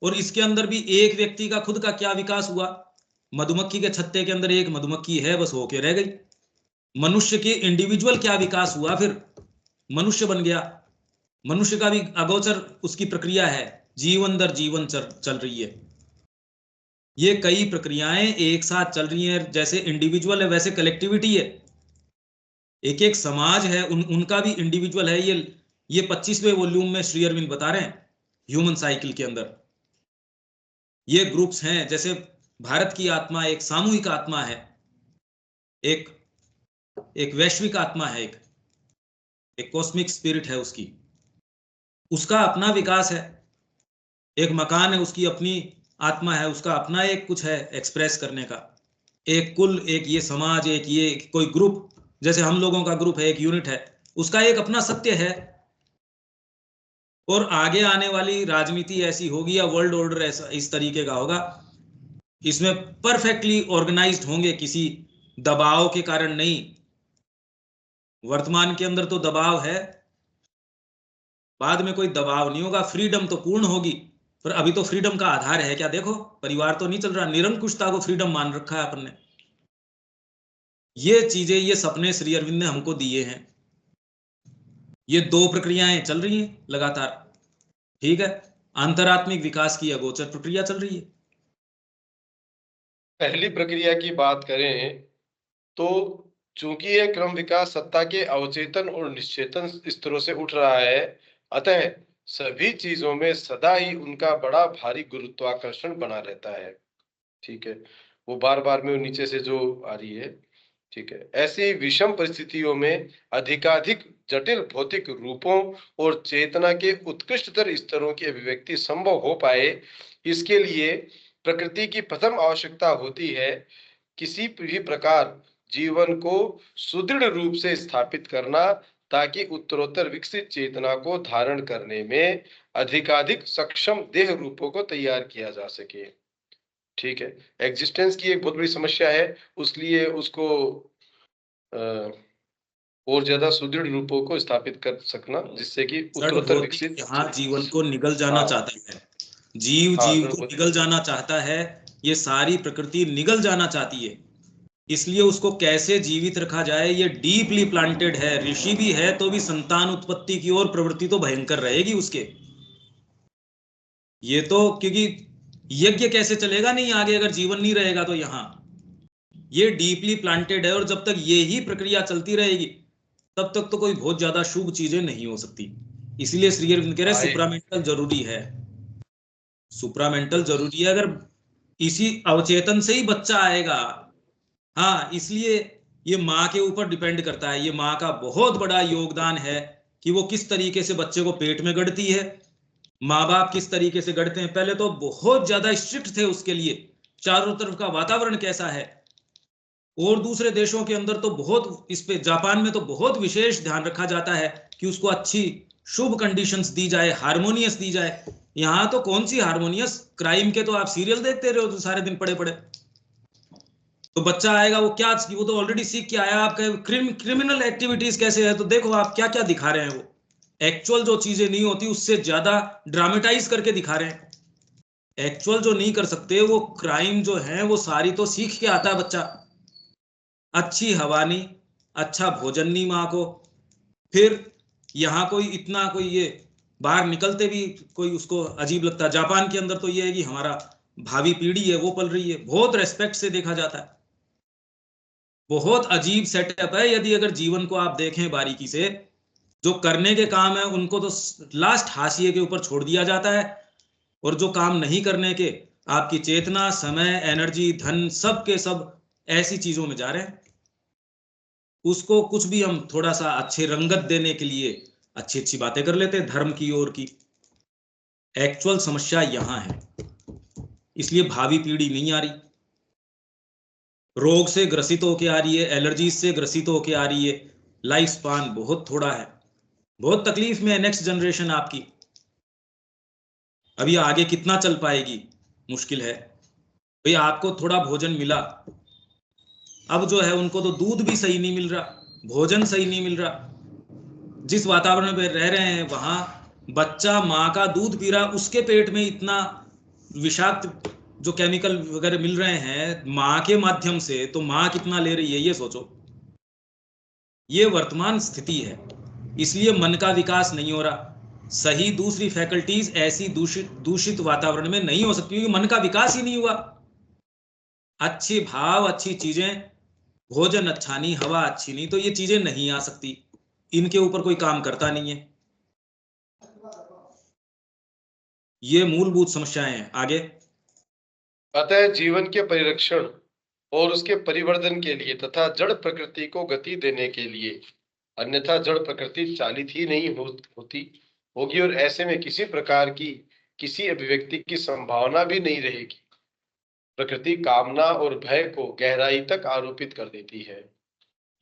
Speaker 1: और इसके अंदर भी एक व्यक्ति का खुद का क्या विकास हुआ? मधुमक्खी के छत्ते के अंदर एक मधुमक्खी है, बस होके रह गई। मनुष्य के इंडिविजुअल क्या विकास हुआ? फिर मनुष्य बन गया। मनुष्य का भी अगोचर उसकी प्रक्रिया है, जीवन दर जीवन चल रही है। ये कई प्रक्रियाएं एक साथ चल रही हैं। जैसे इंडिविजुअल है वैसे कलेक्टिविटी है। एक एक समाज है, उनका भी इंडिविजुअल है। ये 25वें वॉल्यूम में श्री अरविंद बता रहे हैं ह्यूमन साइकिल के अंदर ये ग्रुप्स हैं। जैसे भारत की आत्मा एक सामूहिक आत्मा है, एक एक वैश्विक आत्मा है, एक कॉस्मिक स्पिरिट है उसकी, उसका अपना विकास है। एक मकान है, उसकी अपनी आत्मा है, उसका अपना एक कुछ है एक्सप्रेस करने का। एक कुल, एक ये समाज, एक ये कोई ग्रुप, जैसे हम लोगों का ग्रुप है, एक यूनिट है, उसका एक अपना सत्य है। और आगे आने वाली राजनीति ऐसी होगी या वर्ल्ड ऑर्डर ऐसा इस तरीके का होगा, इसमें परफेक्टली ऑर्गेनाइज्ड होंगे, किसी दबाव के कारण नहीं। वर्तमान के अंदर तो दबाव है, बाद में कोई दबाव नहीं होगा। फ्रीडम तो पूर्ण होगी, पर अभी तो फ्रीडम का आधार है क्या? देखो परिवार तो नहीं चल रहा, निरंकुशता को फ्रीडम मान रखा है अपन ने। ये चीजें, ये सपने श्री अरविंद ने हमको दिए हैं। ये दो प्रक्रियाएं चल रही हैं लगातार, ठीक है। अंतरात्मिक विकास की अगोचर प्रक्रिया चल रही है।
Speaker 2: पहली प्रक्रिया की बात करें तो चूंकि यह क्रम विकास सत्ता के अवचेतन और निश्चेतन स्तरों से उठ रहा है, अतः सभी चीजों में सदा ही उनका बड़ा भारी गुरुत्वाकर्षण बना रहता है। ठीक है, वो बार बार में नीचे से जो आ रही है। ठीक है, ऐसी विषम परिस्थितियों में अधिकाधिक जटिल भौतिक रूपों और चेतना के उत्कृष्टतर स्तरों की अभिव्यक्ति संभव हो पाए, इसके लिए प्रकृति की प्रथम आवश्यकता होती है किसी भी प्रकार जीवन को सुदृढ़ रूप से स्थापित करना, ताकि उत्तरोत्तर विकसित चेतना को धारण करने में अधिकाधिक सक्षम देह रूपों को तैयार किया जा सके। ठीक है, एग्जिस्टेंस की एक बहुत बड़ी समस्या है, उसलिए उसको और ज्यादा सुदृढ़ रूपों को स्थापित कर सकना, जिससे कि उत्तरोत्तर विकसित
Speaker 1: यहाँ जीवन को निगल जाना चाहता है, जीव को निगल जाना चाहता है, ये सारी प्रकृति निगल जाना चाहती है। इसलिए उसको कैसे जीवित रखा जाए ये डीपली प्लांटेड है। ऋषि भी है तो भी संतान उत्पत्ति की ओर प्रवृत्ति तो भयंकर रहेगी उसके। ये तो क्योंकि यज्ञ कैसे चलेगा नहीं आगे अगर जीवन नहीं रहेगा तो। यहाँ ये डीपली प्लांटेड है, और जब तक ये ही प्रक्रिया चलती रहेगी तब तक तो कोई बहुत ज्यादा शुभ चीजें नहीं हो सकती। इसलिए श्री अरविंद कह रहे हैं सुप्रामेंटल जरूरी है, सुप्रामेंटल जरूरी है। अगर इसी अवचेतन से ही बच्चा आएगा, हाँ, इसलिए ये माँ के ऊपर डिपेंड करता है। ये माँ का बहुत बड़ा योगदान है कि वो किस तरीके से बच्चे को पेट में गढ़ती है, माँ बाप किस तरीके से गढ़ते हैं। पहले तो बहुत ज्यादा स्ट्रिक्ट थे उसके लिए, चारों तरफ का वातावरण कैसा है। और दूसरे देशों के अंदर तो बहुत इस पे, जापान में तो बहुत विशेष ध्यान रखा जाता है कि उसको अच्छी शुभ कंडीशंस दी जाए, हार्मोनियस दी जाए। यहाँ तो कौन सी हार्मोनियस, क्राइम के तो आप सीरियल देखते रहो तो सारे दिन पड़े पड़े। तो बच्चा आएगा वो क्या, वो तो ऑलरेडी सीख के आया, आपका क्रिमिनल एक्टिविटीज कैसे है तो देखो आप क्या क्या दिखा रहे हैं। वो एक्चुअल जो चीजें नहीं होती उससे ज्यादा ड्रामेटाइज करके दिखा रहे हैं। एक्चुअल जो नहीं कर सकते वो क्राइम जो है वो सारी तो सीख के आता है बच्चा। अच्छी हवा नहीं, अच्छा भोजन नहीं माँ को, फिर यहाँ कोई इतना कोई ये बाहर निकलते भी कोई उसको अजीब लगता है। जापान के अंदर तो ये है कि हमारा भावी पीढ़ी है वो पल रही है, बहुत रेस्पेक्ट से देखा जाता है। बहुत अजीब सेटअप है। यदि अगर जीवन को आप देखें बारीकी से, जो करने के काम है उनको तो लास्ट हाशिए के ऊपर छोड़ दिया जाता है, और जो काम नहीं करने के, आपकी चेतना, समय, एनर्जी, धन, सब के सब ऐसी चीजों में जा रहे हैं। उसको कुछ भी हम थोड़ा सा अच्छे रंगत देने के लिए अच्छी अच्छी बातें कर लेते हैं धर्म की ओर की। एक्चुअल समस्या यहां है, इसलिए भावी पीढ़ी नहीं आ रही, रोग से ग्रसित होके आ रही है, एलर्जीज से ग्रसित होके आ रही है, लाइफ स्पान बहुत थोड़ा है, बहुत तकलीफ में है नेक्स्ट जनरेशन आपकी। अभी आगे कितना चल पाएगी, मुश्किल है। भाई आपको थोड़ा भोजन मिला, अब जो है उनको तो दूध भी सही नहीं मिल रहा, भोजन सही नहीं मिल रहा। जिस वातावरण में रह रहे हैं वहां बच्चा माँ का दूध पी रहा, उसके पेट में इतना विषाक्त जो केमिकल वगैरह मिल रहे हैं माँ के माध्यम से, तो माँ कितना ले रही है ये सोचो। ये वर्तमान स्थिति है, इसलिए मन का विकास नहीं हो रहा। सही दूसरी फैकल्टीज ऐसी दूषित दूषित वातावरण में नहीं हो सकती क्योंकि मन का विकास ही नहीं हुआ। अच्छी भाव, अच्छी चीजें, भोजन अच्छा नहीं, हवा अच्छी नहीं, तो ये चीजें नहीं आ सकती। इनके ऊपर कोई काम करता नहीं है। ये मूलभूत समस्याएं हैं। आगे,
Speaker 2: अतः जीवन के परिरक्षण और उसके परिवर्धन के लिए तथा जड़ प्रकृति को गति देने के लिए, अन्यथा जड़ प्रकृति चालित ही नहीं होती होगी, और ऐसे में किसी प्रकार की किसी अभिव्यक्ति की संभावना भी नहीं रहेगी। प्रकृति कामना और भय को गहराई तक आरोपित कर देती है।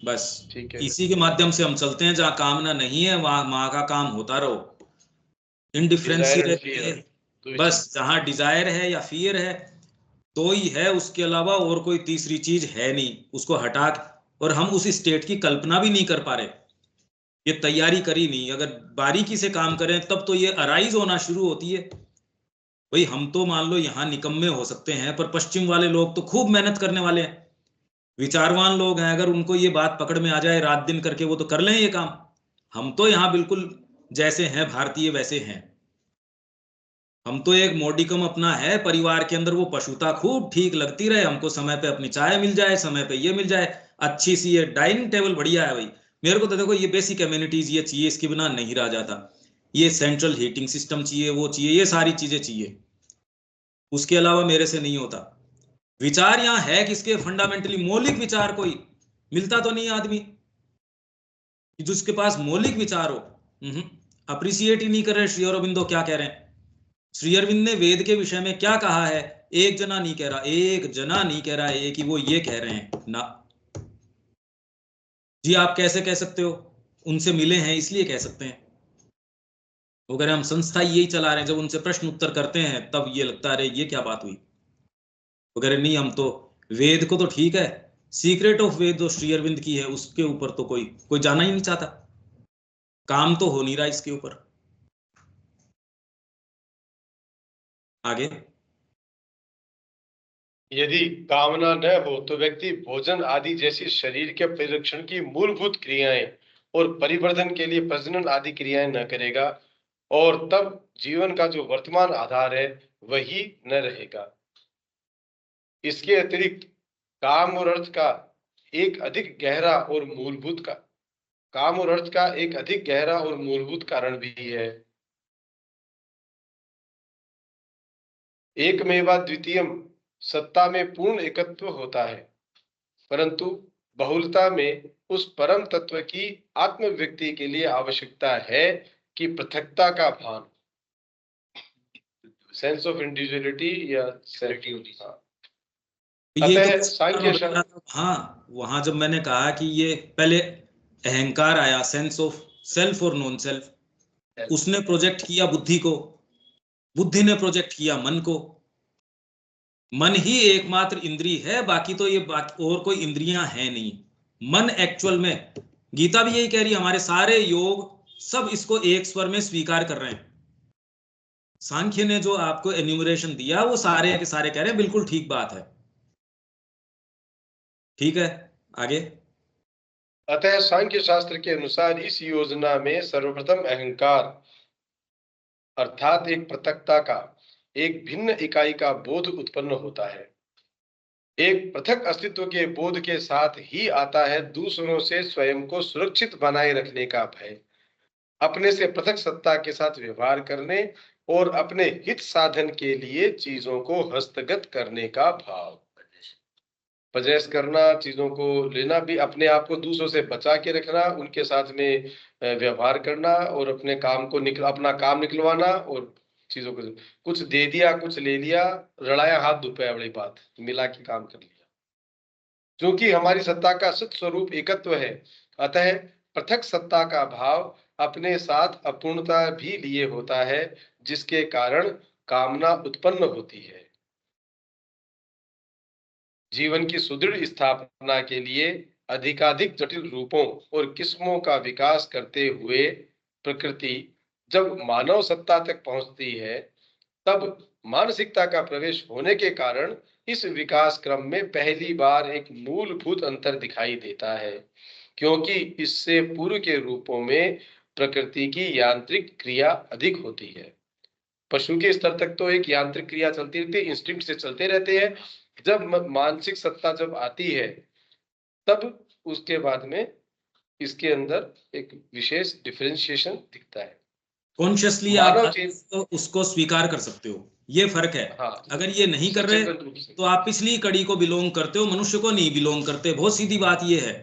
Speaker 1: बस
Speaker 2: ठीक है।
Speaker 1: इसी के माध्यम से हम चलते हैं। जहां कामना नहीं है वहां माँ का काम होता रहो, इंडिफरेंस ही
Speaker 2: डिजायर एंड
Speaker 1: रहती है।
Speaker 2: फियर, तो ही
Speaker 1: बस
Speaker 2: चीज।
Speaker 1: जहां डिजायर है या फियर है तो ही है, उसके अलावा और कोई तीसरी चीज है नहीं। उसको हटा, और हम उस स्टेट की कल्पना भी नहीं कर पा रहे, ये तैयारी करी नहीं। अगर बारीकी से काम करें तब तो ये अराइज होना शुरू होती है। भाई हम तो मान लो यहाँ निकम्मे हो सकते हैं, पर पश्चिम वाले लोग तो खूब मेहनत करने वाले हैं, विचारवान लोग हैं। अगर उनको ये बात पकड़ में आ जाए रात दिन करके वो तो कर लें ये काम। हम तो यहाँ बिल्कुल जैसे हैं भारतीय वैसे हैं। हम तो एक मोडिकम अपना है परिवार के अंदर, वो पशुता खूब ठीक लगती रहे हमको, समय पे अपनी चाय मिल जाए, समय पे ये मिल जाए, अच्छी सी ये डाइनिंग टेबल बढ़िया है। भाई मेरे को तो देखो ये बेसिक कम्युनिटीज ये चाहिए, इसके बिना नहीं रहा जाता। ये सेंट्रल हीटिंग सिस्टम चाहिए, वो चाहिए, ये सारी चीजें चाहिए, उसके अलावा मेरे से नहीं होता। विचार यहाँ है किसके, फंडामेंटली मौलिक विचार कोई मिलता तो नहीं आदमी कि जिसके पास मौलिक विचार हो। अप्रिसिएट ही नहीं कर रहे। श्री अरविंदो क्या कह रहे हैं, श्री अरविंद ने वेद के विषय में क्या कहा है, एक जना नहीं कह रहा, एक जना नहीं कह रहा है कि वो ये कह रहे हैं ना जी। आप कैसे कह सकते हो, उनसे मिले हैं इसलिए कह सकते हैं। अगर हम संस्था यही चला रहे हैं, जब उनसे प्रश्न उत्तर करते हैं तब ये लगता है अरे ये क्या बात हुई वगैरह। नहीं, हम तो वेद को तो ठीक है, सीक्रेट ऑफ वेद जो श्री अरविंद की है उसके ऊपर तो कोई कोई जाना ही नहीं चाहता, काम तो हो नहीं रहा इसके ऊपर। आगे,
Speaker 2: यदि कामना न हो तो व्यक्ति भोजन आदि जैसी शरीर के परिरक्षण की मूलभूत क्रियाएं और परिवर्धन के लिए प्रजनन आदि क्रियाएं न करेगा, और तब जीवन का जो वर्तमान आधार है वही न रहेगा। इसके अतिरिक्त काम और अर्थ का एक अधिक गहरा और मूलभूत का काम और अर्थ का एक अधिक गहरा और मूलभूत कारण भी है। एकमेवा द्वितीयम सत्ता में पूर्ण एकत्व होता है, परंतु बहुलता में उस परम तत्व की आत्मव्यक्ति के लिए आवश्यकता है कि पृथकता का भान, सेंस ऑफ इंडिविजुअलिटी या सेल्फ।
Speaker 1: ये तो
Speaker 2: अतः सांख्य
Speaker 1: हाँ, वहां जब मैंने कहा कि ये पहले अहंकार आया, सेंस ऑफ सेल्फ और नॉन सेल्फ, उसने प्रोजेक्ट किया बुद्धि को, बुद्धि ने प्रोजेक्ट किया मन को। मन ही एकमात्र इंद्रिय है, बाकी तो ये बाकी और कोई इंद्रियां हैं नहीं। मन एक्चुअल में, गीता भी यही कह रही है, हमारे सारे योग सब इसको एक स्वर में स्वीकार कर रहे हैं। सांख्य ने जो आपको एन्यूमरेशन दिया वो सारे के सारे कह रहे हैं बिल्कुल ठीक बात है। ठीक है, आगे।
Speaker 2: अतः सांख्य शास्त्र के अनुसार इस योजना में सर्वप्रथम अहंकार अर्थात एक पृथकता का, एक भिन्न इकाई का बोध उत्पन्न होता है। एक पृथक अस्तित्व के बोध के साथ ही आता है दूसरों से स्वयं को सुरक्षित बनाए रखने का भय, अपने से पृथक सत्ता के साथ व्यवहार करने और अपने हित साधन के लिए चीजों को हस्तगत करने का भाव, पजेस करना, चीजों को लेना भी, अपने आप को दूसरों से बचा के रखना, उनके साथ में व्यवहार करना और अपने काम को अपना काम निकलवाना और चीजों को कुछ दे दिया कुछ ले लिया, लड़ाया हाथ धुपाया, बड़ी बात, मिला के काम कर लिया। क्योंकि हमारी सत्ता का सत स्वरूप एकत्व है, अतः पृथक सत्ता का भाव अपने साथ अपूर्णता भी लिए होता है, जिसके कारण कामना उत्पन्न होती है। जीवन की सुदृढ़ स्थापना के लिए अधिकाधिक जटिल रूपों और किस्मों का विकास करते हुए प्रकृति जब मानव सत्ता तक पहुंचती है, तब मानसिकता का प्रवेश होने के कारण इस विकास क्रम में पहली बार एक मूलभूत अंतर दिखाई देता है, क्योंकि इससे पूर्व के रूपों में प्रकृति की यांत्रिक क्रिया अधिक होती है। पशु के स्तर तक तो एक यांत्रिक क्रिया चलती रहती है, इंस्टिंक्ट से चलते रहते हैं। जब मानसिक सत्ता जब आती है, तब उसके बाद में इसके अंदर एक विशेष डिफरेंशिएशन दिखता है।
Speaker 1: कॉन्शियसली आप उसको स्वीकार कर सकते हो, ये फर्क है।
Speaker 2: हाँ,
Speaker 1: अगर ये नहीं कर रहे तो आप पिछली कड़ी को बिलोंग करते हो, मनुष्य को नहीं बिलोंग करते। बहुत सीधी बात ये है।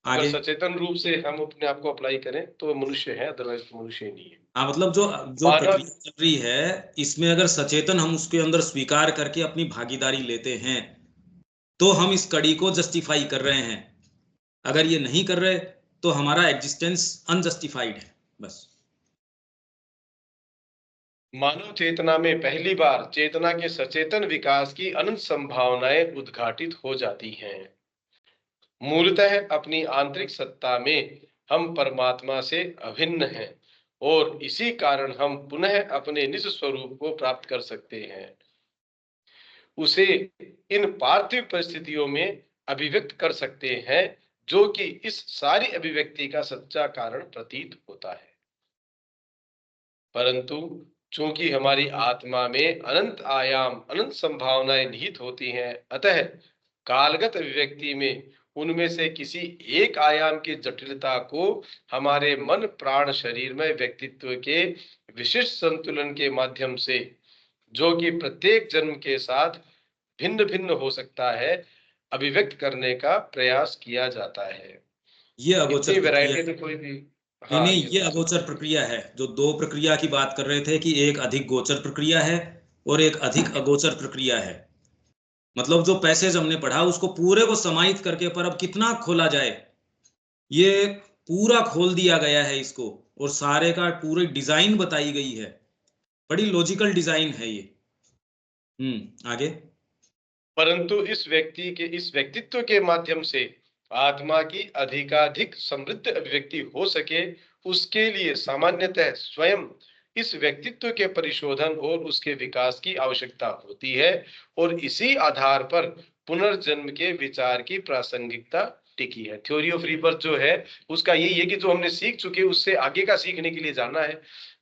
Speaker 2: अगर सचेतन रूप से हम अपने आप को अप्लाई करें तो मनुष्य है, अदरवाइज तो मनुष्य नहीं है।
Speaker 1: हाँ, मतलब जो प्रक्रिया चल रही है इसमें अगर सचेतन हम उसके अंदर स्वीकार करके अपनी भागीदारी लेते हैं तो हम इस कड़ी को जस्टिफाई कर रहे हैं। अगर ये नहीं कर रहे तो हमारा एग्जिस्टेंस अनजस्टिफाइड है, बस।
Speaker 2: मानव चेतना में पहली बार चेतना के सचेतन विकास की अनंत संभावनाएं उद्घाटित हो जाती हैं। मूलतः अपनी आंतरिक सत्ता में हम परमात्मा से अभिन्न हैं और इसी कारण हम पुनः अपने निज स्वरूप को प्राप्त कर सकते हैं। उसे इन पार्थिव परिस्थितियों में अभिव्यक्त कर सकते हैं, जो कि इस सारी अभिव्यक्ति का सच्चा कारण प्रतीत होता है। परंतु चूंकि हमारी आत्मा में अनंत आयाम, अनंत संभावनाएं निहित होती हैं, अतः कालगत अभिव्यक्ति में उनमें से किसी एक आयाम की जटिलता को हमारे मन प्राण शरीर में व्यक्तित्व के विशिष्ट संतुलन के माध्यम से, जो कि प्रत्येक जन्म के साथ भिन्न भिन्न हो सकता है, अभिव्यक्त करने का प्रयास किया जाता है।
Speaker 1: ये अगोचर
Speaker 2: वैरायटी तो कोई भी
Speaker 1: नहीं, ये अगोचर प्रक्रिया है। जो दो प्रक्रिया की बात कर रहे थे कि एक अधिक गोचर प्रक्रिया है और एक अधिक अगोचर प्रक्रिया है। मतलब जो पैसेज हमने पढ़ा उसको पूरे को समाहित करके पर अब कितना खोला जाए, ये पूरा खोल दिया गया है इसको, और सारे का पूरी डिजाइन बताई गई है। बड़ी लॉजिकल डिजाइन है ये। आगे।
Speaker 2: परंतु इस व्यक्तित्व के माध्यम से आत्मा की अधिकाधिक समृद्ध अभिव्यक्ति हो सके, उसके लिए सामान्यतः स्वयं इस व्यक्तित्व के परिशोधन और उसके विकास की आवश्यकता होती है, और इसी आधार पर पुनर्जन्म के विचार की प्रासंगिकता टिकी है। थ्योरी ऑफ रीबर्थ जो है उसका यही है कि जो हमने सीख चुके उससे आगे का सीखने के लिए जाना है।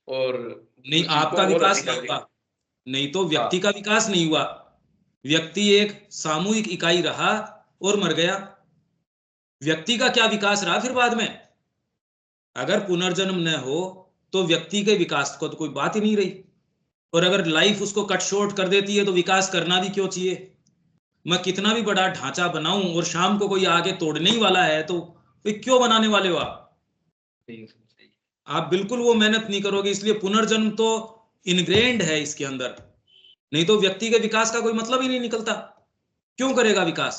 Speaker 2: और
Speaker 1: नहीं, आपका विकास नहीं हुआ, नहीं तो व्यक्ति का विकास नहीं हुआ। व्यक्ति एक सामूहिक इकाई रहा और मर गया। व्यक्ति का क्या विकास रहा फिर बाद में? अगर पुनर्जन्म न हो तो व्यक्ति के विकास को तो कोई बात ही नहीं रही। और अगर लाइफ उसको कट शॉर्ट कर देती है तो विकास करना भी क्यों चाहिए? मैं कितना भी बड़ा ढांचा बनाऊं और शाम को कोई आगे तोड़ने ही वाला है तो क्यों बनाने वाले हो आप? आप बिल्कुल वो मेहनत नहीं करोगे। इसलिए पुनर्जन्म तो इनग्रेन्ड है इसके अंदर, नहीं तो व्यक्ति के विकास का कोई मतलब ही नहीं निकलता। क्यों करेगा विकास?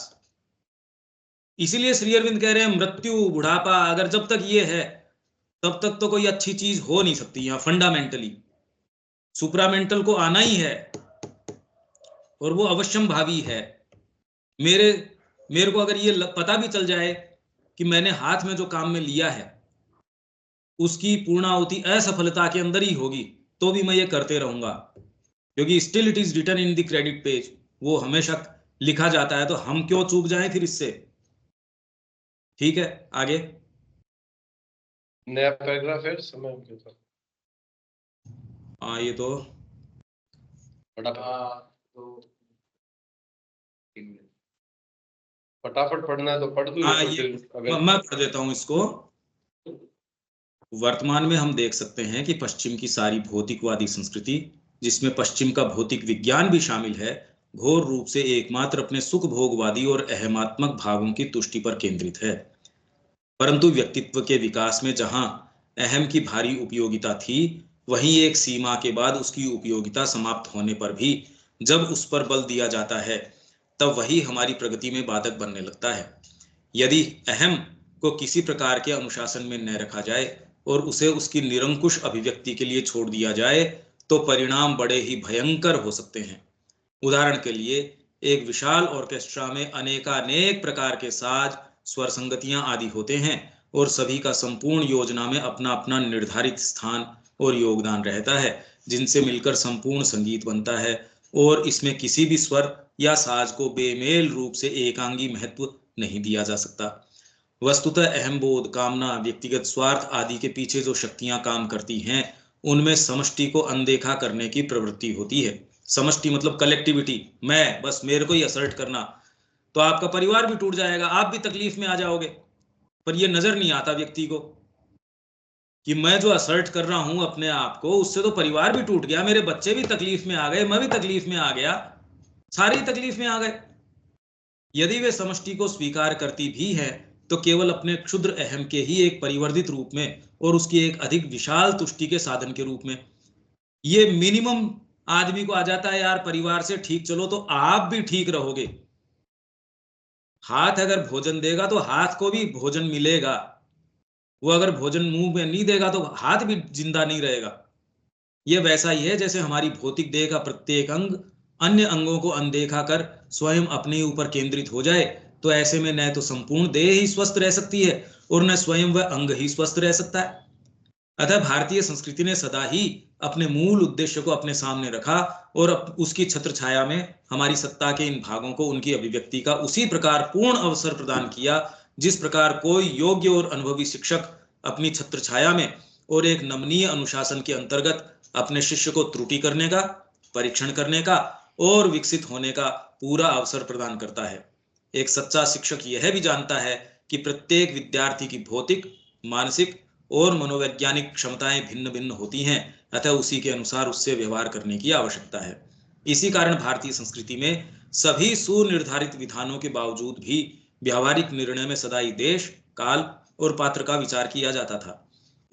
Speaker 1: इसीलिए श्री अरविंद कह रहे हैं मृत्यु, बुढ़ापा, अगर जब तक ये है तब तक तो कोई अच्छी चीज हो नहीं सकती। यहां फंडामेंटली सुप्रामेंटल को आना ही है और वो अवश्यम भावी है। मेरे को अगर ये पता भी चल जाए कि मैंने हाथ में जो काम में लिया है उसकी पूर्णाहुति असफलता के अंदर ही होगी, तो भी मैं ये करते रहूंगा, क्योंकि still it is written in the credit page, वो हमेशा लिखा जाता है। तो हम क्यों चूक जाएं फिर इससे? ठीक है, आगे
Speaker 2: नया पैराग्राफ है, समय के साथ।
Speaker 1: हाँ, ये तो
Speaker 2: फटाफट पढ़ना है तो पढ़ दूं,
Speaker 1: हाँ,
Speaker 2: तो
Speaker 1: ये
Speaker 2: फिर
Speaker 1: मैं पढ़ देता हूं इसको। वर्तमान में हम देख सकते हैं कि पश्चिम की सारी भौतिकवादी संस्कृति, जिसमें पश्चिम का भौतिक विज्ञान भी शामिल है, घोर रूप से एकमात्र अपने सुख भोगवादी और अहमात्मक भावों की तुष्टि पर केंद्रित है। परंतु व्यक्तित्व के विकास में जहां अहम की भारी उपयोगिता थी, वहीं एक सीमा के बाद उसकी उपयोगिता समाप्त होने पर भी जब उस पर बल दिया जाता है, तब वही हमारी प्रगति में बाधक बनने लगता है। यदि अहम को किसी प्रकार के अनुशासन में न रखा जाए और उसे उसकी निरंकुश अभिव्यक्ति के लिए छोड़ दिया जाए, तो परिणाम बड़े ही भयंकर हो सकते हैं। उदाहरण के लिए, एक विशाल ऑर्केस्ट्रा में अनेकानेक प्रकार के साज, स्वर संगतियां आदि होते हैं और सभी का संपूर्ण योजना में अपना अपना निर्धारित स्थान और योगदान रहता है, जिनसे मिलकर संपूर्ण संगीत बनता है। और इसमें किसी भी स्वर या साज को बेमेल रूप से एकांगी महत्व नहीं दिया जा सकता। वस्तुतः अहम बोध, कामना, व्यक्तिगत स्वार्थ आदि के पीछे जो शक्तियां काम करती हैं, उनमें समष्टि को अनदेखा करने की प्रवृत्ति होती है। समष्टि मतलब कलेक्टिविटी, मैं, बस मेरे को ही असर्ट करना। तो आपका परिवार भी टूट जाएगा, आप भी तकलीफ में आ जाओगे। पर यह नजर नहीं आता व्यक्ति को कि मैं जो असर्ट कर रहा हूं अपने आप को, उससे तो परिवार भी टूट गया, मेरे बच्चे भी तकलीफ में आ गए, मैं भी तकलीफ में आ गया, सारी तकलीफ में आ गए। यदि वे समष्टि को स्वीकार करती भी है, तो केवल अपने क्षुद्र अहम के ही एक परिवर्धित रूप में और उसकी एक अधिक विशाल तुष्टि के साधन के रूप में। ये मिनिमम आदमी को आ जाता है, यार परिवार से ठीक चलो तो आप भी ठीक रहोगे। हाथ अगर भोजन देगा तो हाथ को भी भोजन मिलेगा, वो अगर भोजन मुंह में नहीं देगा तो हाथ भी जिंदा नहीं रहेगा। ये वैसा ही है जैसे हमारी भौतिक देह का प्रत्येक अंग अन्य अंगों को अनदेखा कर स्वयं अपने ऊपर केंद्रित हो जाए, तो ऐसे में न तो संपूर्ण देह ही स्वस्थ रह सकती है और न स्वयं वह अंग ही स्वस्थ रह सकता है। अतः भारतीय संस्कृति ने सदा ही अपने मूल उद्देश्य को अपने सामने रखा और उसकी छत्र छाया में हमारी सत्ता के इन भागों को उनकी अभिव्यक्ति का उसी प्रकार पूर्ण अवसर प्रदान किया, जिस प्रकार कोई योग्य और अनुभवी शिक्षक अपनी छत्र छाया में और एक नमनीय अनुशासन के अंतर्गत अपने शिष्य को त्रुटि करने का, परीक्षण करने का और विकसित होने का पूरा अवसर प्रदान करता है। एक सच्चा शिक्षक यह भी जानता है कि प्रत्येक विद्यार्थी की भौतिक, मानसिक और मनोवैज्ञानिक क्षमताएं भिन्न भिन्न होती हैं, अतः उसी के अनुसार उससे व्यवहार करने की आवश्यकता है। इसी कारण भारतीय संस्कृति में सभी सुनिर्धारित विधानों के बावजूद भी व्यावहारिक निर्णय में सदा ही देश, काल और पात्र का विचार किया जाता था।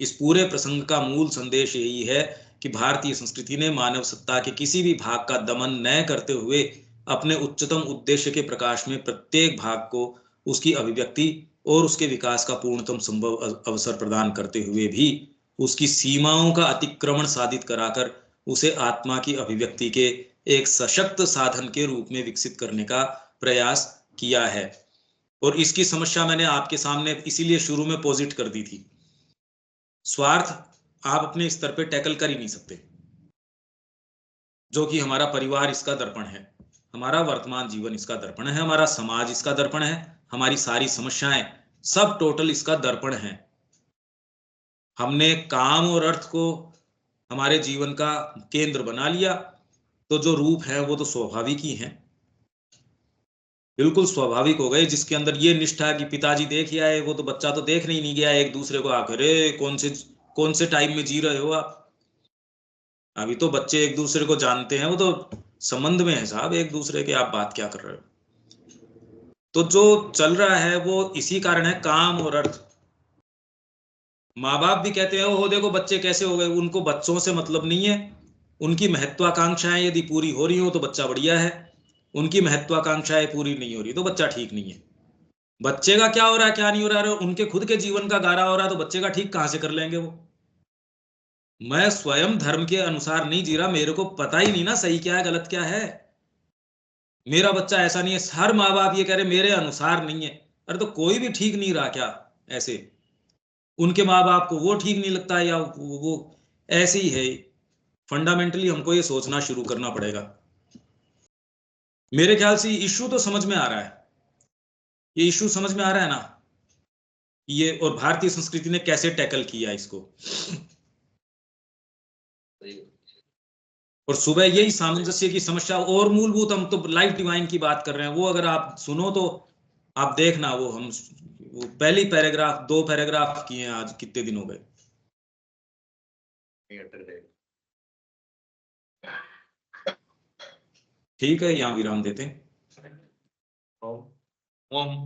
Speaker 1: इस पूरे प्रसंग का मूल संदेश यही है कि भारतीय संस्कृति ने मानव सत्ता के किसी भी भाग का दमन न करते हुए अपने उच्चतम उद्देश्य के प्रकाश में प्रत्येक भाग को उसकी अभिव्यक्ति और उसके विकास का पूर्णतम संभव अवसर प्रदान करते हुए भी उसकी सीमाओं का अतिक्रमण साधित कराकर उसे आत्मा की अभिव्यक्ति के एक सशक्त साधन के रूप में विकसित करने का प्रयास किया है। और इसकी समस्या मैंने आपके सामने इसीलिए शुरू में पोजिट कर दी थी। स्वार्थ आप अपने स्तर पे टैकल कर ही नहीं सकते, जो कि हमारा परिवार इसका दर्पण है, हमारा वर्तमान जीवन इसका दर्पण है, हमारा समाज इसका दर्पण है, हमारी सारी समस्याएं सब टोटल इसका दर्पण है। हमने काम और अर्थ को हमारे जीवन का केंद्र बना लिया, तो जो रूप है वो तो स्वाभाविक ही है, बिल्कुल स्वाभाविक हो गए। जिसके अंदर ये निष्ठा कि पिताजी देख ही आए, वो तो बच्चा तो देख नहीं गया, एक दूसरे को आकर कौन से टाइम में जी रहे हो आप? अभी तो बच्चे एक दूसरे को जानते हैं, वो तो संबंध में है साहब एक दूसरे के, आप बात क्या कर रहे हो? तो जो चल रहा है वो इसी कारण है, काम और अर्थ। माँ बाप भी कहते हैं ओ देखो बच्चे कैसे हो गए, उनको बच्चों से मतलब नहीं है। उनकी महत्वाकांक्षाएं यदि पूरी हो रही हो तो बच्चा बढ़िया है, उनकी महत्वाकांक्षाएं पूरी नहीं हो रही तो बच्चा ठीक नहीं है। बच्चे का क्या हो रहा है क्या नहीं हो रहा है, उनके खुद के जीवन का गारा हो रहा है, तो बच्चे का ठीक कहां से कर लेंगे वो। मैं स्वयं धर्म के अनुसार नहीं जी रहा, मेरे को पता ही नहीं ना सही क्या है गलत क्या है। मेरा बच्चा ऐसा नहीं है, हर माँ बाप ये कह रहे मेरे अनुसार नहीं है। अरे तो कोई भी ठीक नहीं रहा क्या ऐसे? उनके माँ बाप को वो ठीक नहीं लगता, या वो ऐसे ही है। फंडामेंटली हमको ये सोचना शुरू करना पड़ेगा। मेरे ख्याल से इशू तो समझ में आ रहा है, ये इशू समझ में आ रहा है ना, ये और भारतीय संस्कृति ने कैसे टैकल किया इसको। और सुबह यही सामंजस्य की समस्या, और मूलभूत हम तो लाइफ डिवाइन की बात कर रहे हैं, वो अगर आप सुनो तो आप देखना, वो पहली पैराग्राफ 2 पैराग्राफ किए हैं आज, कितने दिन हो गए। ठीक है, यहाँ विराम देते हैं।
Speaker 2: ओम